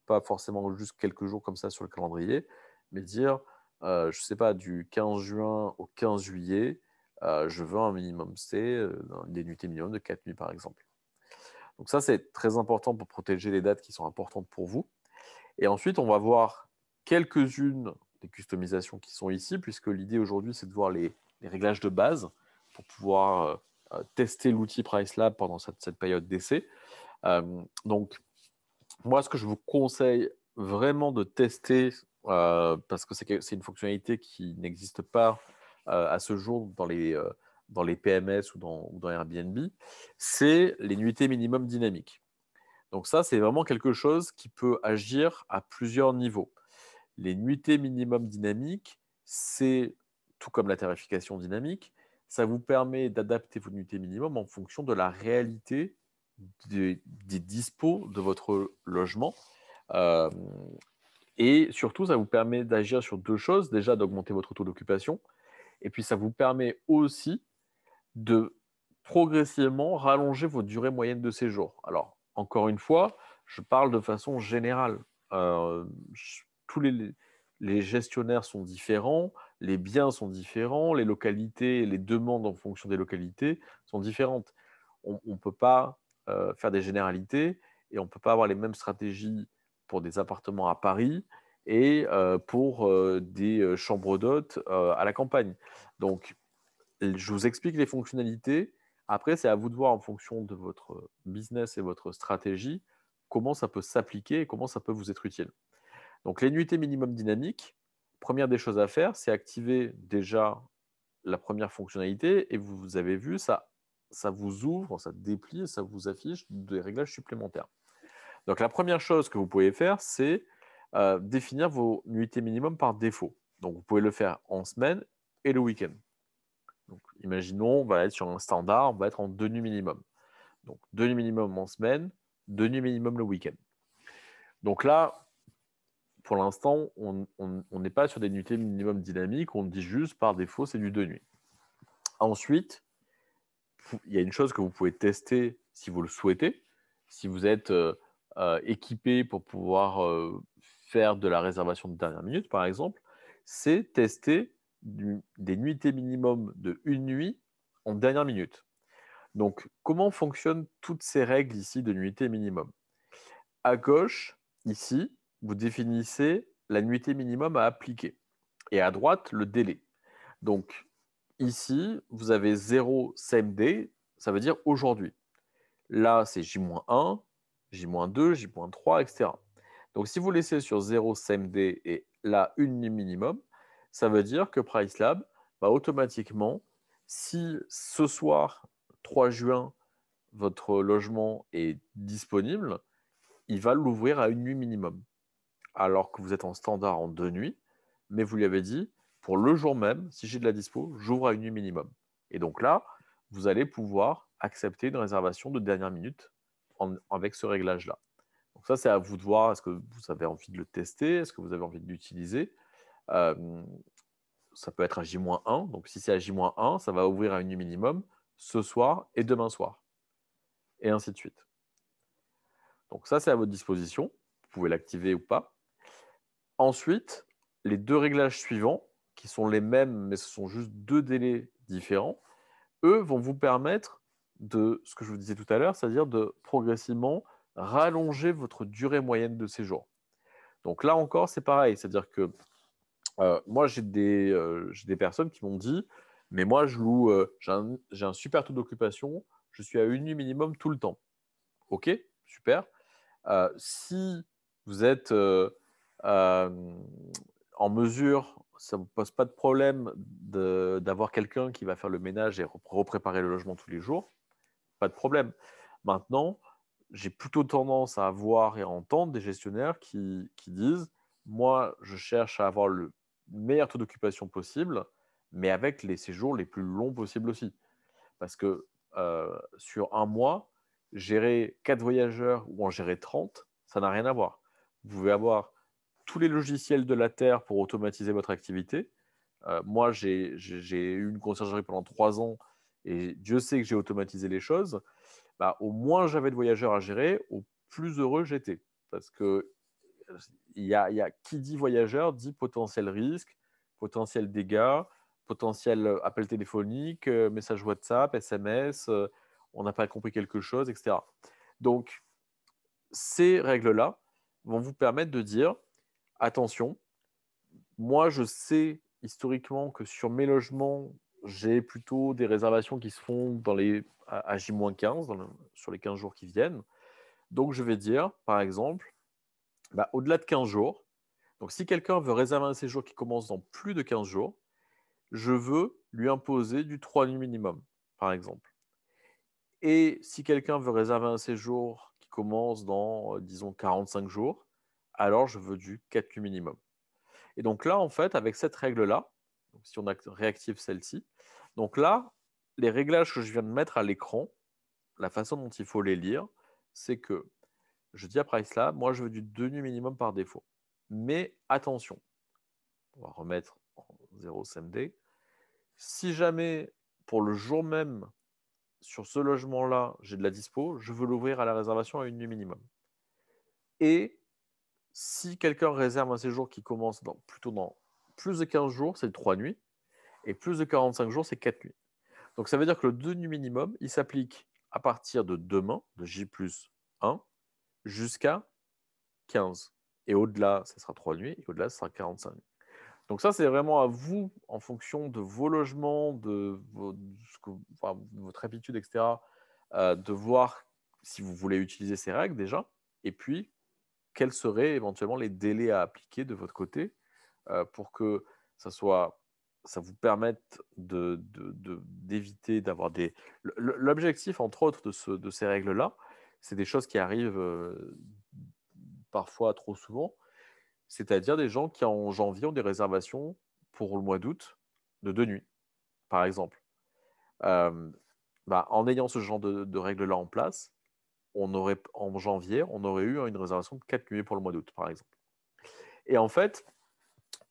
Pas forcément juste quelques jours comme ça sur le calendrier, mais dire, je ne sais pas, du 15 juin au 15 juillet, je veux un minimum C, des nuitées minimum de 4 nuits par exemple. Donc ça, c'est très important pour protéger les dates qui sont importantes pour vous. Et ensuite, on va voir quelques-unes des customisations qui sont ici, puisque l'idée aujourd'hui, c'est de voir les réglages de base pour pouvoir tester l'outil PriceLab pendant cette période d'essai. Donc, moi, ce que je vous conseille vraiment de tester, parce que c'est une fonctionnalité qui n'existe pas à ce jour dans les PMS ou dans Airbnb, c'est les nuitées minimum dynamiques. Donc ça, c'est vraiment quelque chose qui peut agir à plusieurs niveaux. Les nuitées minimum dynamiques, c'est tout comme la tarification dynamique, ça vous permet d'adapter vos nuitées minimum en fonction de la réalité des dispos de votre logement. Et surtout, ça vous permet d'agir sur deux choses. Déjà, d'augmenter votre taux d'occupation. Et puis, ça vous permet aussi de progressivement rallonger votre durée moyenne de séjour. Alors, encore une fois, je parle de façon générale. Euh, tous les gestionnaires sont différents, les biens sont différents, les localités, les demandes en fonction des localités sont différentes. On ne peut pas faire des généralités et on ne peut pas avoir les mêmes stratégies pour des appartements à Paris et pour des chambres d'hôtes à la campagne. Donc, je vous explique les fonctionnalités. Après, c'est à vous de voir en fonction de votre business et votre stratégie comment ça peut s'appliquer et comment ça peut vous être utile. Donc, les nuitées minimum dynamiques, première des choses à faire, c'est activer déjà la première fonctionnalité et vous avez vu, ça vous ouvre, ça déplie, ça vous affiche des réglages supplémentaires. Donc, la première chose que vous pouvez faire, c'est définir vos nuitées minimum par défaut. Donc, vous pouvez le faire en semaine et le week-end. Donc, imaginons, on va être sur un standard, on va être en 2 nuits minimum. Donc, 2 nuits minimum en semaine, 2 nuits minimum le week-end. Donc là, pour l'instant, on n'est pas sur des nuitées minimum dynamiques, on dit juste par défaut, c'est du 2 nuits. Ensuite, il y a une chose que vous pouvez tester si vous le souhaitez. Si vous êtes équipé pour pouvoir faire de la réservation de dernière minute, par exemple, c'est tester des nuitées minimum de 1 nuit en dernière minute. Donc, comment fonctionnent toutes ces règles ici de nuitée minimum? À gauche, ici, vous définissez la nuitée minimum à appliquer. Et à droite, le délai. Donc, ici, vous avez 0 same day, ça veut dire aujourd'hui. Là, c'est J-1, J-2, J-3, etc. Donc, si vous laissez sur 0 same day et là, une nuit minimum, ça veut dire que PriceLab va automatiquement, si ce soir, 3 juin, votre logement est disponible, il va l'ouvrir à une nuit minimum. Alors que vous êtes en standard en 2 nuits, mais vous lui avez dit, pour le jour même, si j'ai de la dispo, j'ouvre à une nuit minimum. Et donc là, vous allez pouvoir accepter une réservation de dernière minute avec ce réglage-là. Donc ça, c'est à vous de voir, est-ce que vous avez envie de le tester, est-ce que vous avez envie de l'utiliser. Ça peut être à J-1, donc si c'est à J-1, ça va ouvrir à une nuit minimum ce soir et demain soir, et ainsi de suite. Donc ça, c'est à votre disposition. Vous pouvez l'activer ou pas. Ensuite, les deux réglages suivants, qui sont les mêmes, mais ce sont juste deux délais différents, eux vont vous permettre de, ce que je vous disais tout à l'heure, c'est-à-dire de progressivement rallonger votre durée moyenne de séjour. Donc là encore, c'est pareil, c'est-à-dire que moi, j'ai des personnes qui m'ont dit, mais moi, je loue, j'ai un super taux d'occupation, je suis à une nuit minimum tout le temps. OK, super. Si vous êtes en mesure, ça ne vous pose pas de problème d'avoir quelqu'un qui va faire le ménage et repréparer le logement tous les jours, pas de problème. Maintenant, j'ai plutôt tendance à voir et à entendre des gestionnaires qui disent, moi, je cherche à avoir le meilleur taux d'occupation possible, mais avec les séjours les plus longs possibles aussi. Parce que sur un mois, gérer 4 voyageurs ou en gérer 30, ça n'a rien à voir. Vous pouvez avoir tous les logiciels de la Terre pour automatiser votre activité. Moi, j'ai eu une conciergerie pendant 3 ans et Dieu sait que j'ai automatisé les choses. Bah, au moins j'avais de voyageurs à gérer, au plus heureux j'étais. Parce que qui dit voyageur dit potentiel risque, potentiel dégâts, potentiel appel téléphonique, message WhatsApp, SMS, on n'a pas compris quelque chose, etc. Donc, ces règles-là vont vous permettre de dire, attention, moi je sais historiquement que sur mes logements, j'ai plutôt des réservations qui se font à J-15, sur les 15 jours qui viennent. Donc, je vais dire, par exemple, bah, au-delà de 15 jours, donc si quelqu'un veut réserver un séjour qui commence dans plus de 15 jours, je veux lui imposer du 3 nuits minimum, par exemple. Et si quelqu'un veut réserver un séjour qui commence dans, disons, 45 jours, alors je veux du 4 nuits minimum. Et donc là, en fait, avec cette règle-là, si on réactive celle-ci, donc là, les réglages que je viens de mettre à l'écran, la façon dont il faut les lire, c'est que je dis à PriceLab, moi je veux du 2 nuits minimum par défaut. Mais attention, on va remettre en 0 CMD. Si jamais, pour le jour même, sur ce logement-là, j'ai de la dispo, je veux l'ouvrir à la réservation à une nuit minimum. Et si quelqu'un réserve un séjour qui commence plutôt dans plus de 15 jours, c'est 3 nuits. Et plus de 45 jours, c'est 4 nuits. Donc ça veut dire que le 2 nuits minimum, il s'applique à partir de demain, de J plus 1, jusqu'à 15. Et au-delà, ça sera 3 nuits. Et au-delà, ça sera 45 nuits. Donc ça, c'est vraiment à vous, en fonction de vos logements, de votre habitude, etc., de voir si vous voulez utiliser ces règles déjà, et puis quels seraient éventuellement les délais à appliquer de votre côté pour que ça vous permette d'éviter d'avoir des... L'objectif, entre autres, de ces règles-là, c'est des choses qui arrivent parfois trop souvent, c'est-à-dire des gens qui, en janvier, ont des réservations pour le mois d'août de 2 nuits, par exemple. En ayant ce genre de règles-là en place, en janvier, on aurait eu une réservation de 4 nuits pour le mois d'août, par exemple. Et en fait,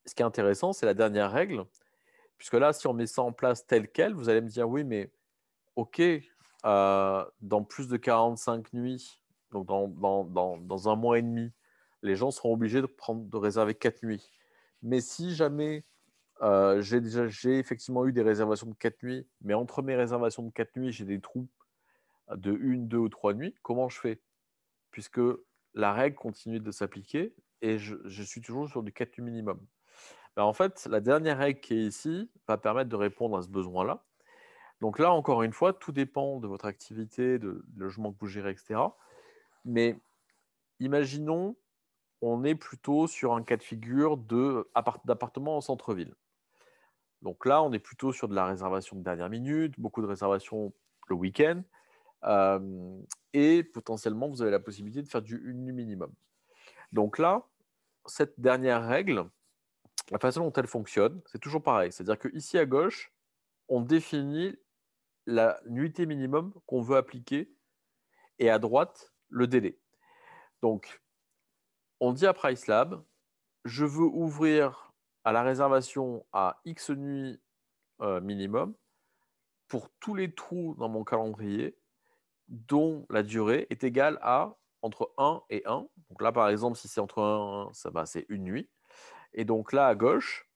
ce qui est intéressant, c'est la dernière règle, puisque là, si on met ça en place tel quel, vous allez me dire, oui, mais OK, dans plus de 45 nuits, donc dans un mois et demi, les gens seront obligés de réserver 4 nuits. Mais si jamais j'ai effectivement eu des réservations de 4 nuits, mais entre mes réservations de 4 nuits, j'ai des trous de 1, 2 ou 3 nuits, comment je fais? Puisque la règle continue de s'appliquer et je suis toujours sur du 4 nuits minimum. En fait, la dernière règle qui est ici va permettre de répondre à ce besoin-là. Donc là, encore une fois, tout dépend de votre activité, de logement que vous gérez, etc. Mais imaginons, on est plutôt sur un cas de figure d'appartement en centre-ville. Donc là, on est plutôt sur de la réservation de dernière minute, beaucoup de réservations le week-end. Et potentiellement, vous avez la possibilité de faire du 1 nuit minimum. Donc là, cette dernière règle, la façon dont elle fonctionne, c'est toujours pareil. C'est-à-dire qu'ici à gauche, on définit la nuitée minimum qu'on veut appliquer et à droite, le délai. Donc, on dit à PriceLab, je veux ouvrir à la réservation à X nuits minimum pour tous les trous dans mon calendrier dont la durée est égale à entre 1 et 1. Donc là, par exemple, si c'est entre 1 et 1, c'est une nuit. Et donc là, à gauche,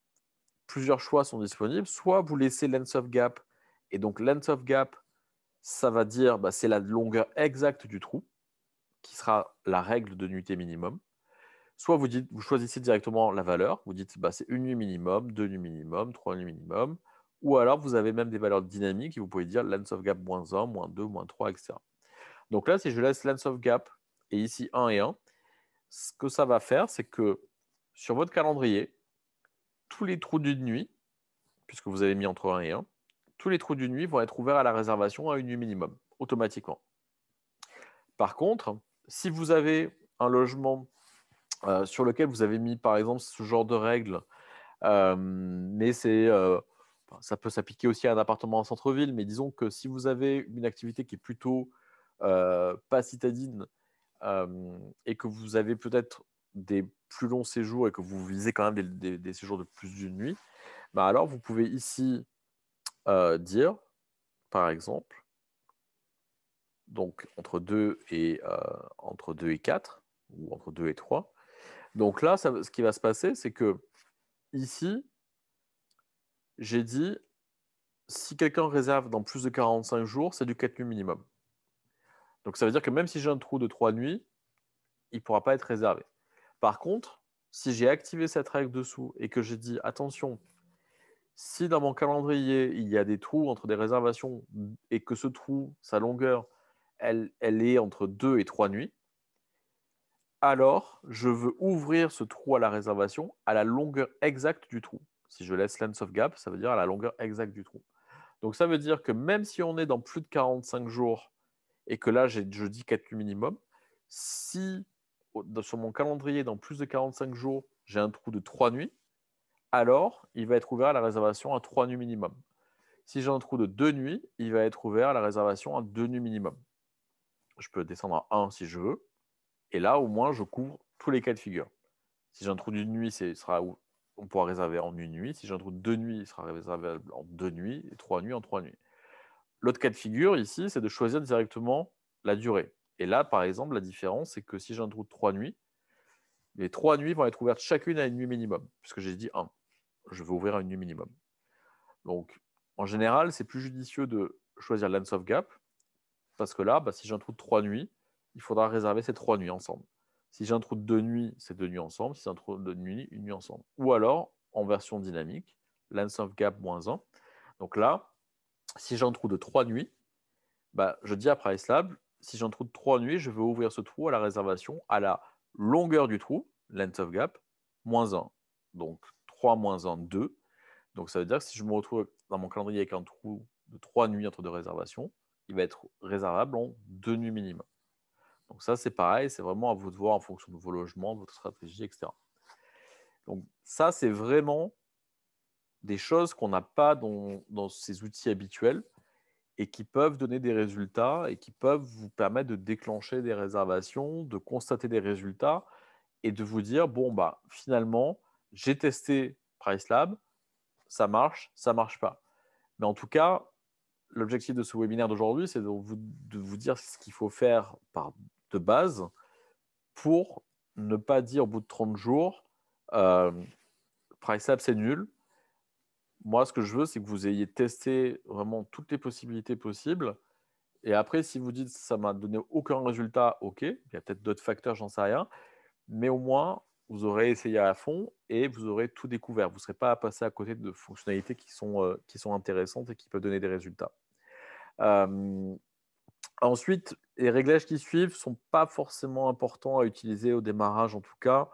plusieurs choix sont disponibles. Soit vous laissez length of gap, et donc length of gap, ça va dire c'est la longueur exacte du trou, qui sera la règle de nuitée minimum. Soit vous choisissez directement la valeur, vous dites c'est une nuit minimum, 2 nuits minimum, 3 nuits minimum, Ou alors, vous avez même des valeurs dynamiques et vous pouvez dire length of gap -1, -2, -3, etc. Donc là, si je laisse length of gap et ici 1 et 1, ce que ça va faire, c'est que sur votre calendrier, tous les trous d'une nuit, puisque vous avez mis entre 1 et 1, tous les trous d'une nuit vont être ouverts à la réservation à une nuit minimum, automatiquement. Par contre, si vous avez un logement sur lequel vous avez mis, par exemple, ce genre de règles, mais ça peut s'appliquer aussi à un appartement en centre-ville, mais disons que si vous avez une activité qui est plutôt pas citadine et que vous avez peut-être des plus longs séjours et que vous visez quand même des séjours de plus d'une nuit, bah alors vous pouvez ici dire, par exemple, donc entre 2 et 4, ou entre 2 et 3. Donc là, ce qui va se passer, c'est que ici, j'ai dit, si quelqu'un réserve dans plus de 45 jours, c'est du 4 nuits minimum. Donc ça veut dire que même si j'ai un trou de 3 nuits, il ne pourra pas être réservé. Par contre, si j'ai activé cette règle dessous et que j'ai dit, attention, si dans mon calendrier, il y a des trous entre des réservations et que ce trou, sa longueur, elle est entre 2 et 3 nuits, alors je veux ouvrir ce trou à la réservation à la longueur exacte du trou. Si je laisse length of gap, ça veut dire à la longueur exacte du trou. Donc ça veut dire que même si on est dans plus de 45 jours et que là je dis 4 nuits minimum, si sur mon calendrier dans plus de 45 jours, j'ai un trou de 3 nuits, alors il va être ouvert à la réservation à 3 nuits minimum. Si j'ai un trou de 2 nuits, il va être ouvert à la réservation à 2 nuits minimum. Je peux descendre à 1 si je veux. Et là, au moins, je couvre tous les cas de figure. Si j'ai un trou d'une nuit, on pourra réserver en une nuit. Si j'ai un trou de 2 nuits, il sera réservé en 2 nuits, et 3 nuits en 3 nuits. L'autre cas de figure ici, c'est de choisir directement la durée. Et là, par exemple, la différence, c'est que si j'ai un trou de 3 nuits, les 3 nuits vont être ouvertes chacune à une nuit minimum, puisque j'ai dit 1. Je veux ouvrir à une nuit minimum. Donc, en général, c'est plus judicieux de choisir length of gap, parce que là, si j'ai un trou de 3 nuits, il faudra réserver ces 3 nuits ensemble. Si j'ai un trou de 2 nuits, c'est 2 nuits ensemble. Si c'est un trou de nuit, une nuit ensemble. Ou alors, en version dynamique, length of gap -1. Donc là, si j'ai un trou de 3 nuits, je dis à PriceLab, si j'ai un trou de 3 nuits, je veux ouvrir ce trou à la réservation à la longueur du trou, length of gap, -1. Donc 3 -1, 2. Donc ça veut dire que si je me retrouve dans mon calendrier avec un trou de 3 nuits entre deux réservations, il va être réservable en 2 nuits minimum. Donc ça, c'est pareil, c'est vraiment à vous de voir en fonction de vos logements, de votre stratégie, etc. Donc ça, c'est vraiment des choses qu'on n'a pas dans ces outils habituels et qui peuvent donner des résultats et qui peuvent vous permettre de déclencher des réservations, de constater des résultats et de vous dire, bon, finalement, j'ai testé PriceLab, ça marche pas. Mais en tout cas, l'objectif de ce webinaire d'aujourd'hui, c'est de vous dire ce qu'il faut faire de base pour ne pas dire au bout de 30 jours, PriceLab, c'est nul. Moi, ce que je veux, c'est que vous ayez testé vraiment toutes les possibilités possibles. Et après, si vous dites ça m'a donné aucun résultat, ok, il y a peut-être d'autres facteurs, j'en sais rien. Mais au moins, vous aurez essayé à fond et vous aurez tout découvert. Vous ne serez pas à passer à côté de fonctionnalités qui sont intéressantes et qui peuvent donner des résultats. Ensuite, les réglages qui suivent ne sont pas forcément importants à utiliser au démarrage en tout cas.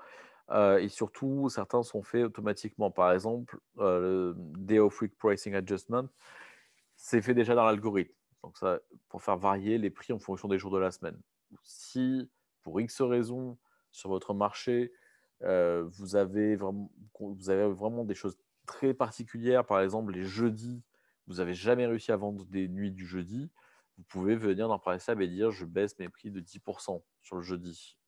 Et surtout, certains sont faits automatiquement. Par exemple, le Day of Week Pricing Adjustment, c'est fait déjà dans l'algorithme. Donc ça, pour faire varier les prix en fonction des jours de la semaine. Si, pour X raisons, sur votre marché, vous avez vraiment des choses très particulières, par exemple les jeudis, vous n'avez jamais réussi à vendre des nuits du jeudi, vous pouvez venir dans PriceLab et dire je baisse mes prix de 10% sur le jeudi.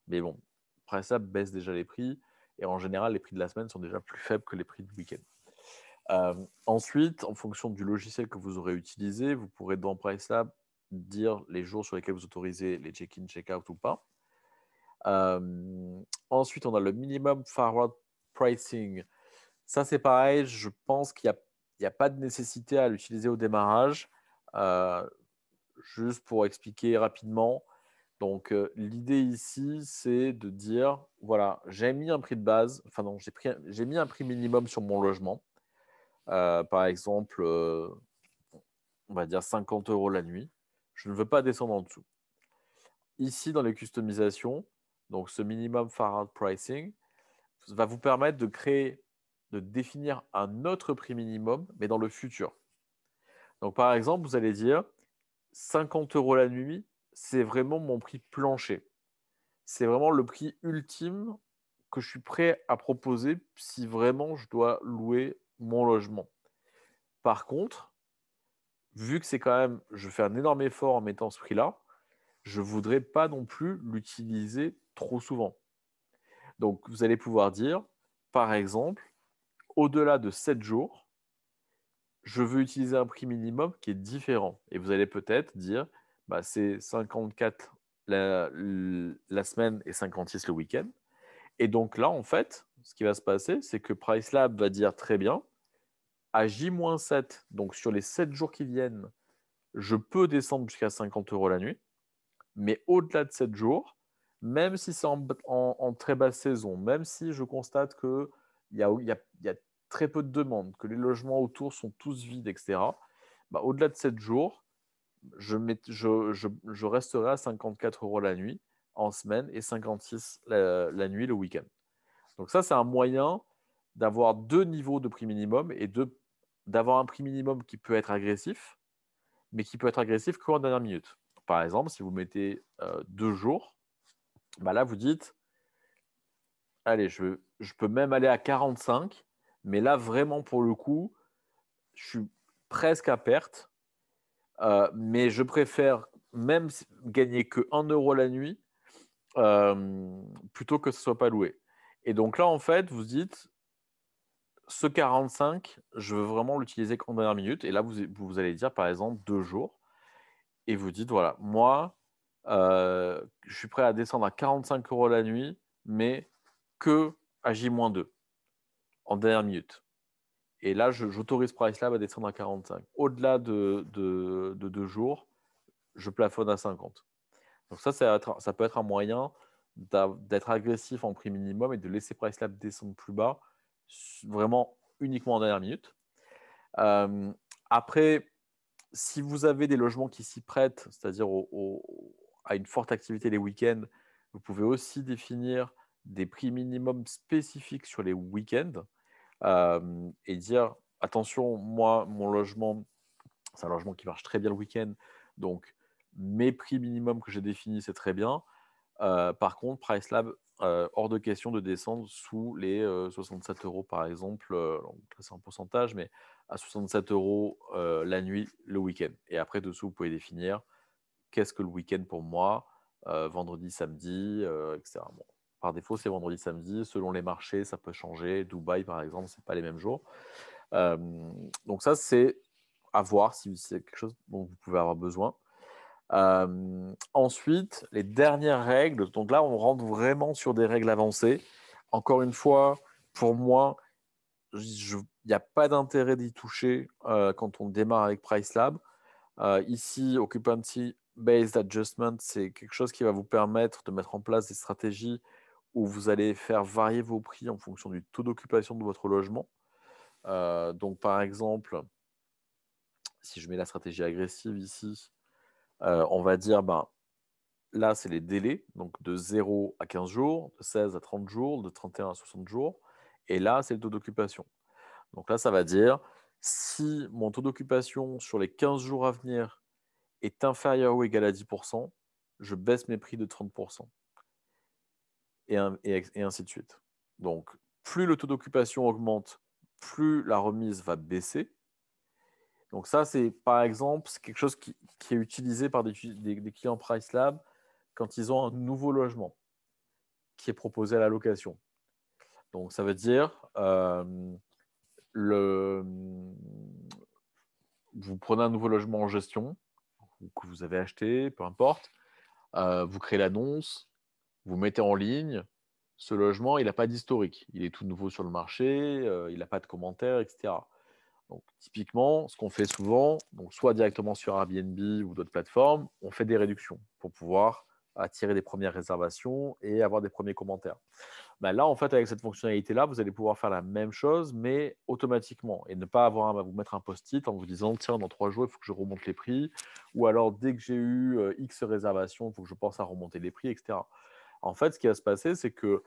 Mais bon, PriceLab baisse déjà les prix et en général, les prix de la semaine sont déjà plus faibles que les prix du week-end. Ensuite, en fonction du logiciel que vous aurez utilisé, vous pourrez dans PriceLab dire les jours sur lesquels vous autorisez les check-in, check-out ou pas. Ensuite, on a le minimum forward pricing. Ça, c'est pareil. Je pense qu'il n'y a pas de nécessité à l'utiliser au démarrage. Juste pour expliquer rapidement. Donc, l'idée ici, c'est de dire, voilà, j'ai mis un prix de base, enfin non, j'ai mis un prix minimum sur mon logement. par exemple, on va dire 50 € la nuit. Je ne veux pas descendre en dessous. Ici, dans les customisations, donc ce minimum far out pricing va vous permettre de définir un autre prix minimum, mais dans le futur. Donc, par exemple, vous allez dire 50 € la nuit, c'est vraiment mon prix plancher. C'est vraiment le prix ultime que je suis prêt à proposer si vraiment je dois louer mon logement. Par contre, vu que c'est quand même, je fais un énorme effort en mettant ce prix-là, je ne voudrais pas non plus l'utiliser trop souvent. Donc, vous allez pouvoir dire, par exemple, au-delà de 7 jours, je veux utiliser un prix minimum qui est différent. Et vous allez peut-être dire, bah, c'est 54 la semaine et 56 le week-end. Et donc là, en fait, ce qui va se passer, c'est que PriceLab va dire très bien, à J-7, donc sur les 7 jours qui viennent, je peux descendre jusqu'à 50 € la nuit. Mais au-delà de 7 jours, même si c'est en très basse saison, même si je constate qu'il y a très peu de demandes, que les logements autour sont tous vides, etc., bah, au-delà de 7 jours, je resterai à 54 € la nuit en semaine et 56 la nuit le week-end. Donc ça, c'est un moyen d'avoir deux niveaux de prix minimum et d'avoir un prix minimum qui peut être agressif, mais qui peut être agressif qu'en dernière minute. Par exemple, si vous mettez 2 jours, bah là, vous dites, allez, je peux même aller à 45, mais là, vraiment, pour le coup, je suis presque à perte, mais je préfère même gagner que 1 € la nuit plutôt que ce ne soit pas loué. Et donc là, en fait, vous dites, ce 45, je veux vraiment l'utiliser qu'en dernière minute. Et là, vous allez dire, par exemple, 2 jours. Et vous dites, voilà, moi, je suis prêt à descendre à 45 € la nuit, mais que à J-2, en dernière minute. Et là, j'autorise PriceLab à descendre à 45. Au-delà de 2 jours, je plafonne à 50. Donc ça peut être un moyen d'être agressif en prix minimum et de laisser PriceLab descendre plus bas, vraiment uniquement en dernière minute. Après, si vous avez des logements qui s'y prêtent, c'est-à-dire à une forte activité les week-ends, vous pouvez aussi définir des prix minimums spécifiques sur les week-ends et dire, attention, moi, mon logement, c'est un logement qui marche très bien le week-end, donc mes prix minimums que j'ai définis, c'est très bien. Par contre, PriceLab, hors de question de descendre sous les 67 € par exemple. Donc là, c'est en pourcentage, mais à 67 € la nuit, le week-end. Et après, dessous, vous pouvez définir qu'est-ce que le week-end pour moi, vendredi, samedi, etc. Bon, par défaut, c'est vendredi, samedi. Selon les marchés, ça peut changer. Dubaï, par exemple, ce n'est pas les mêmes jours. Donc ça, c'est à voir si c'est quelque chose dont vous pouvez avoir besoin. Ensuite, les dernières règles. Donc là, on rentre vraiment sur des règles avancées. Encore une fois, pour moi, il n'y a pas d'intérêt d'y toucher quand on démarre avec PriceLab. Ici, Occupancy Based Adjustment, c'est quelque chose qui va vous permettre de mettre en place des stratégies où vous allez faire varier vos prix en fonction du taux d'occupation de votre logement. Donc, par exemple, si je mets la stratégie agressive ici, on va dire, là, c'est les délais, donc de 0 à 15 jours, de 16 à 30 jours, de 31 à 60 jours. Et là, c'est le taux d'occupation. Donc là, ça va dire, si mon taux d'occupation sur les 15 jours à venir est inférieur ou égal à 10%, je baisse mes prix de 30%. Et ainsi de suite. Donc, plus le taux d'occupation augmente, plus la remise va baisser. Donc ça, c'est par exemple, c'est quelque chose qui est utilisé par des clients PriceLab quand ils ont un nouveau logement qui est proposé à la location. Donc ça veut dire, vous prenez un nouveau logement en gestion que vous avez acheté, peu importe, vous créez l'annonce, vous mettez en ligne, ce logement, il n'a pas d'historique. Il est tout nouveau sur le marché, il n'a pas de commentaires, etc. Donc, typiquement, ce qu'on fait souvent, donc soit directement sur Airbnb ou d'autres plateformes, on fait des réductions pour pouvoir attirer des premières réservations et avoir des premiers commentaires. Ben là, en fait, avec cette fonctionnalité-là, vous allez pouvoir faire la même chose, mais automatiquement, et ne pas avoir à vous mettre un post-it en vous disant, tiens, dans 3 jours, il faut que je remonte les prix, ou alors dès que j'ai eu X réservations, il faut que je pense à remonter les prix, etc. En fait, ce qui va se passer, c'est que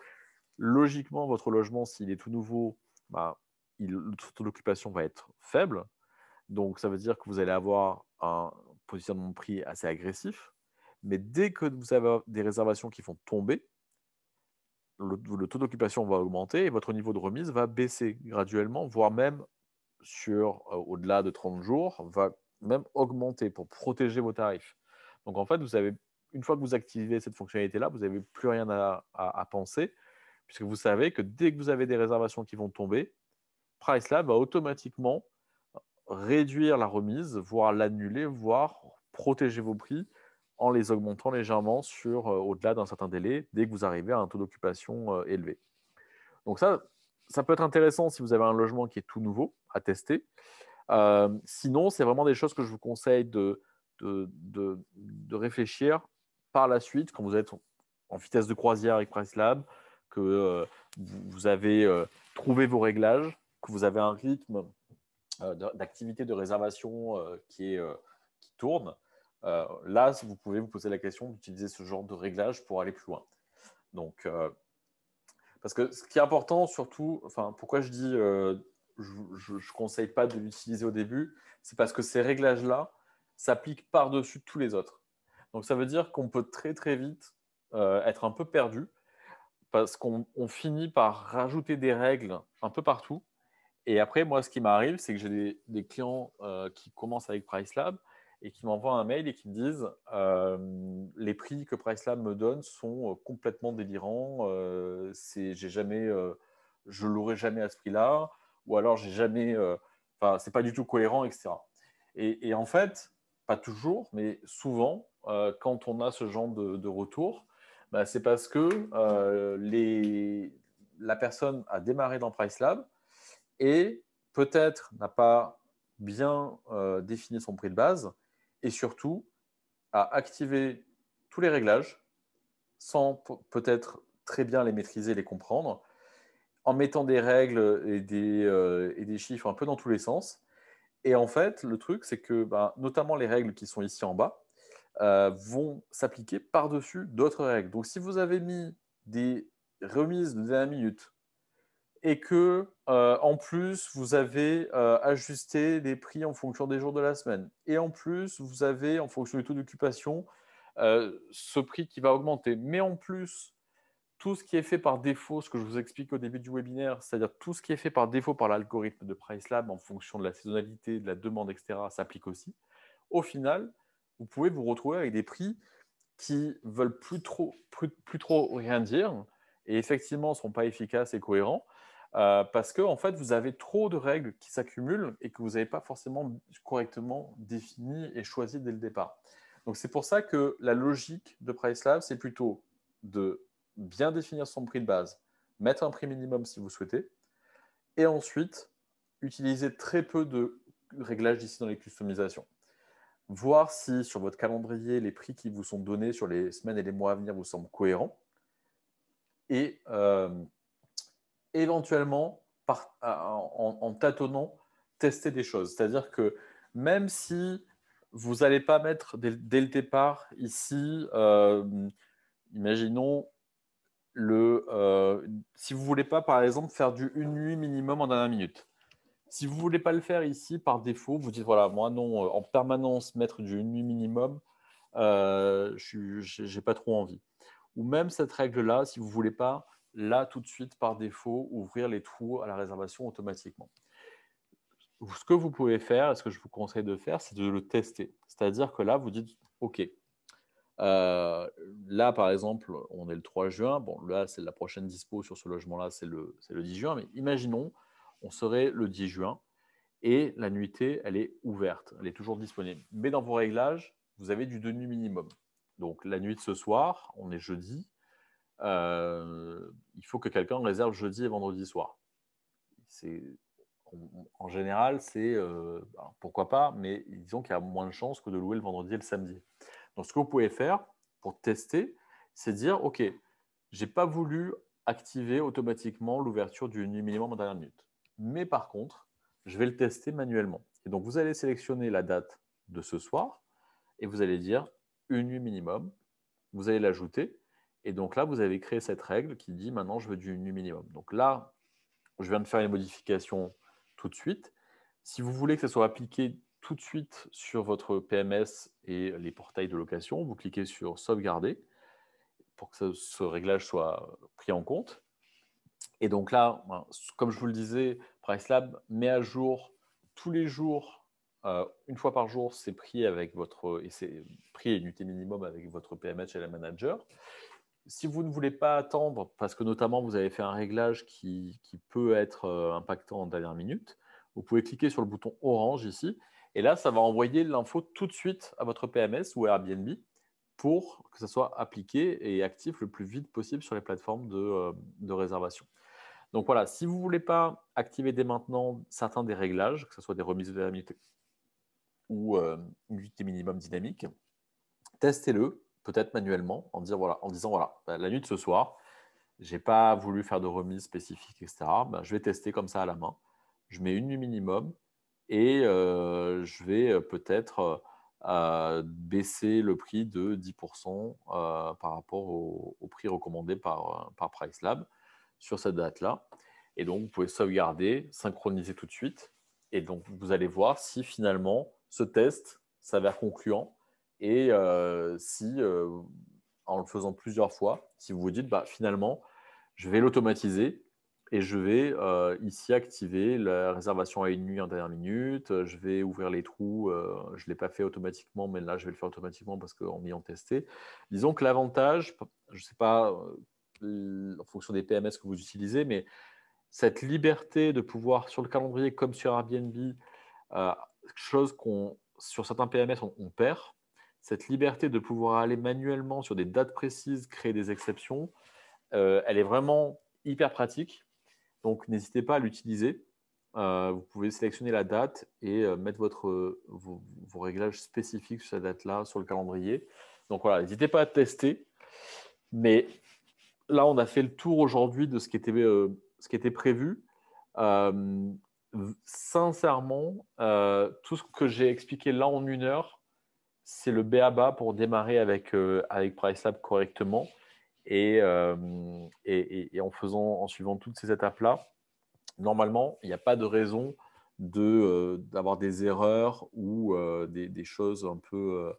logiquement, votre logement, s'il est tout nouveau, ben, le taux d'occupation va être faible. Donc, ça veut dire que vous allez avoir un positionnement de prix assez agressif. Mais dès que vous avez des réservations qui vont tomber, le taux d'occupation va augmenter et votre niveau de remise va baisser graduellement, voire même au-delà de 30 jours, va même augmenter pour protéger vos tarifs. Donc, en fait, une fois que vous activez cette fonctionnalité-là, vous n'avez plus rien à penser, puisque vous savez que dès que vous avez des réservations qui vont tomber, PriceLab va automatiquement réduire la remise, voire l'annuler, voire protéger vos prix en les augmentant légèrement au-delà d'un certain délai, dès que vous arrivez à un taux d'occupation élevé. Donc ça peut être intéressant si vous avez un logement qui est tout nouveau à tester. Sinon, c'est vraiment des choses que je vous conseille de réfléchir par la suite quand vous êtes en vitesse de croisière avec PriceLab, que vous avez trouvé vos réglages, que vous avez un rythme d'activité de réservation qui tourne. Là, vous pouvez vous poser la question d'utiliser ce genre de réglage pour aller plus loin. Donc, parce que ce qui est important, surtout, pourquoi je dis je ne conseille pas de l'utiliser au début, c'est parce que ces réglages-là s'appliquent par-dessus tous les autres. Donc, ça veut dire qu'on peut très, très vite être un peu perdu parce qu'on finit par rajouter des règles un peu partout. Et après, moi, ce qui m'arrive, c'est que j'ai des clients qui commencent avec PriceLab et qui m'envoient un mail et qui me disent les prix que PriceLab me donne sont complètement délirants. Je l'aurais jamais à ce prix-là, ou alors j'ai jamais, c'est pas du tout cohérent, etc. Et en fait, pas toujours, mais souvent, quand on a ce genre de retour, bah, c'est parce que la personne a démarré dans PriceLab et peut-être n'a pas bien défini son prix de base et surtout a activé tous les réglages sans peut-être très bien les maîtriser, les comprendre, en mettant des règles et des chiffres un peu dans tous les sens. Et en fait, le truc, c'est que notamment les règles qui sont ici en bas vont s'appliquer par-dessus d'autres règles. Donc si vous avez mis des remises de dernière minute, et que en plus vous avez ajusté les prix en fonction des jours de la semaine. Et en plus, vous avez en fonction du taux d'occupation ce prix qui va augmenter. Mais en plus, tout ce qui est fait par défaut, ce que je vous explique au début du webinaire, c'est-à-dire tout ce qui est fait par défaut par l'algorithme de PriceLab en fonction de la saisonnalité, de la demande, etc., s'applique aussi. Au final, vous pouvez vous retrouver avec des prix qui veulent plus trop rien dire et effectivement ne sont pas efficaces et cohérents parce que en fait, vous avez trop de règles qui s'accumulent et que vous n'avez pas forcément correctement définies et choisies dès le départ. Donc c'est pour ça que la logique de PriceLab, c'est plutôt de bien définir son prix de base, mettre un prix minimum si vous souhaitez, et ensuite utiliser très peu de réglages ici dans les customisations. Voir si sur votre calendrier, les prix qui vous sont donnés sur les semaines et les mois à venir vous semblent cohérents. Et éventuellement, en tâtonnant, tester des choses. C'est-à-dire que même si vous n'allez pas mettre dès le départ ici, imaginons, si vous ne voulez pas, par exemple, faire du une nuit minimum en dernière minute. Si vous ne voulez pas le faire ici, par défaut, vous dites, voilà, moi non, en permanence, mettre du une nuit minimum, je n'ai pas trop envie. Ou même cette règle-là, si vous ne voulez pas, là, tout de suite, par défaut, ouvrir les trous à la réservation automatiquement. Ce que vous pouvez faire, et ce que je vous conseille de faire, c'est de le tester. C'est-à-dire que là, vous dites, OK, là, par exemple, on est le 3 juin. Bon, là, c'est la prochaine dispo sur ce logement-là, c'est le 10 juin. Mais imaginons, on serait le 10 juin et la nuitée, elle est ouverte, elle est toujours disponible. Mais dans vos réglages, vous avez du 2 nuits minimum. Donc, la nuit de ce soir, on est jeudi, il faut que quelqu'un réserve jeudi et vendredi soir. En général, c'est pourquoi pas, mais disons qu'il y a moins de chances que de louer le vendredi et le samedi. Donc, ce que vous pouvez faire, pour tester, c'est dire, OK, je n'ai pas voulu activer automatiquement l'ouverture du nuit minimum en dernière minute. Mais par contre, je vais le tester manuellement. Et donc, vous allez sélectionner la date de ce soir et vous allez dire une nuit minimum. Vous allez l'ajouter. Et donc là, vous avez créé cette règle qui dit maintenant, je veux du nuit minimum. Donc là, je viens de faire les modifications tout de suite. Si vous voulez que ça soit appliqué tout de suite sur votre PMS et les portails de location, vous cliquez sur sauvegarder pour que ce réglage soit pris en compte. Et donc là, comme je vous le disais, PriceLab met à jour tous les jours, une fois par jour, c'est pris avec votre et c'est prix et unité minimum avec votre PMS et la manager. Si vous ne voulez pas attendre, parce que notamment vous avez fait un réglage qui peut être impactant en dernière minute, vous pouvez cliquer sur le bouton orange ici, et là, ça va envoyer l'info tout de suite à votre PMS ou à Airbnb pour que ça soit appliqué et actif le plus vite possible sur les plateformes de réservation. Donc voilà, si vous ne voulez pas activer dès maintenant certains des réglages, que ce soit des remises de dernière minute ou unité minimum dynamique, testez-le, peut-être manuellement, en disant voilà, la nuit de ce soir, je n'ai pas voulu faire de remise spécifique, etc. Je vais tester comme ça à la main. Je mets une nuit minimum et je vais peut-être baisser le prix de 10% par rapport au prix recommandé par PriceLab sur cette date-là. Et donc, vous pouvez sauvegarder, synchroniser tout de suite. Et donc, vous allez voir si finalement ce test s'avère concluant et si, en le faisant plusieurs fois, si vous vous dites, finalement, je vais l'automatiser et je vais ici activer la réservation à une nuit en dernière minute. Je vais ouvrir les trous. Je ne l'ai pas fait automatiquement, mais là, je vais le faire automatiquement parce qu'en m'ayant testé. Disons que l'avantage, je ne sais pas en fonction des PMS que vous utilisez, mais cette liberté de pouvoir, sur le calendrier comme sur Airbnb, chose qu'on, sur certains PMS, on perd, cette liberté de pouvoir aller manuellement sur des dates précises, créer des exceptions, elle est vraiment hyper pratique. Donc, n'hésitez pas à l'utiliser. Vous pouvez sélectionner la date et mettre vos réglages spécifiques sur cette date-là, sur le calendrier. Donc voilà, n'hésitez pas à tester. Mais là, on a fait le tour aujourd'hui de ce qui était prévu. Sincèrement, tout ce que j'ai expliqué là en 1 heure, c'est le b.a.-ba pour démarrer avec PriceLab correctement et en suivant toutes ces étapes-là. Normalement, il n'y a pas de raison d'avoir des erreurs ou des choses un peu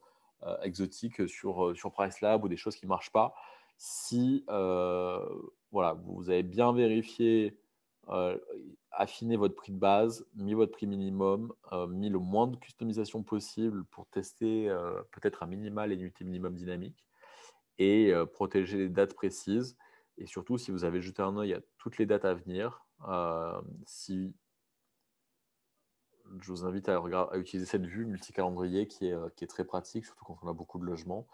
exotiques sur PriceLab ou des choses qui ne marchent pas. Si voilà, vous avez bien vérifié, affiné votre prix de base, mis votre prix minimum, mis le moins de customisation possible pour tester peut-être un minimal et une unité minimum dynamique et protéger les dates précises. Et surtout, si vous avez jeté un œil à toutes les dates à venir, je vous invite à utiliser cette vue multi-calendrier qui est très pratique, surtout quand on a beaucoup de logements,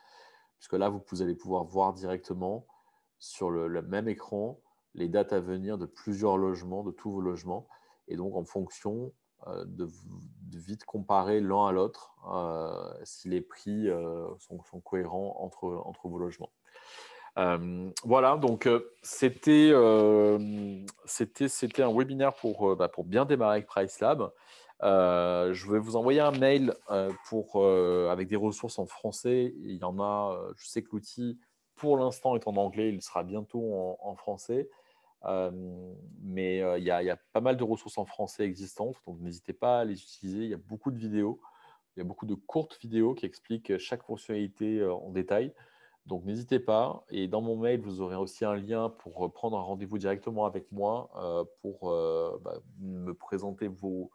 puisque là, vous allez pouvoir voir directement sur le même écran les dates à venir de plusieurs logements, de tous vos logements, et donc en fonction de vite comparer l'un à l'autre si les prix sont cohérents entre vos logements. Voilà, donc c'était un webinaire pour bien démarrer avec PriceLab. Je vais vous envoyer un mail avec des ressources en français. Il y en a, je sais que l'outil, pour l'instant, est en anglais. Il sera bientôt en français. Mais il y a pas mal de ressources en français existantes, donc n'hésitez pas à les utiliser. Il y a beaucoup de vidéos. Il y a beaucoup de courtes vidéos qui expliquent chaque fonctionnalité en détail. Donc, n'hésitez pas. Et dans mon mail, vous aurez aussi un lien pour prendre un rendez-vous directement avec moi pour me présenter vos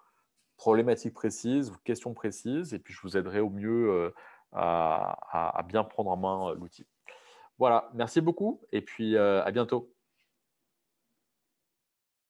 problématiques précises, vos questions précises. Et puis, je vous aiderai au mieux à bien prendre en main l'outil. Voilà, merci beaucoup. Et puis, à bientôt.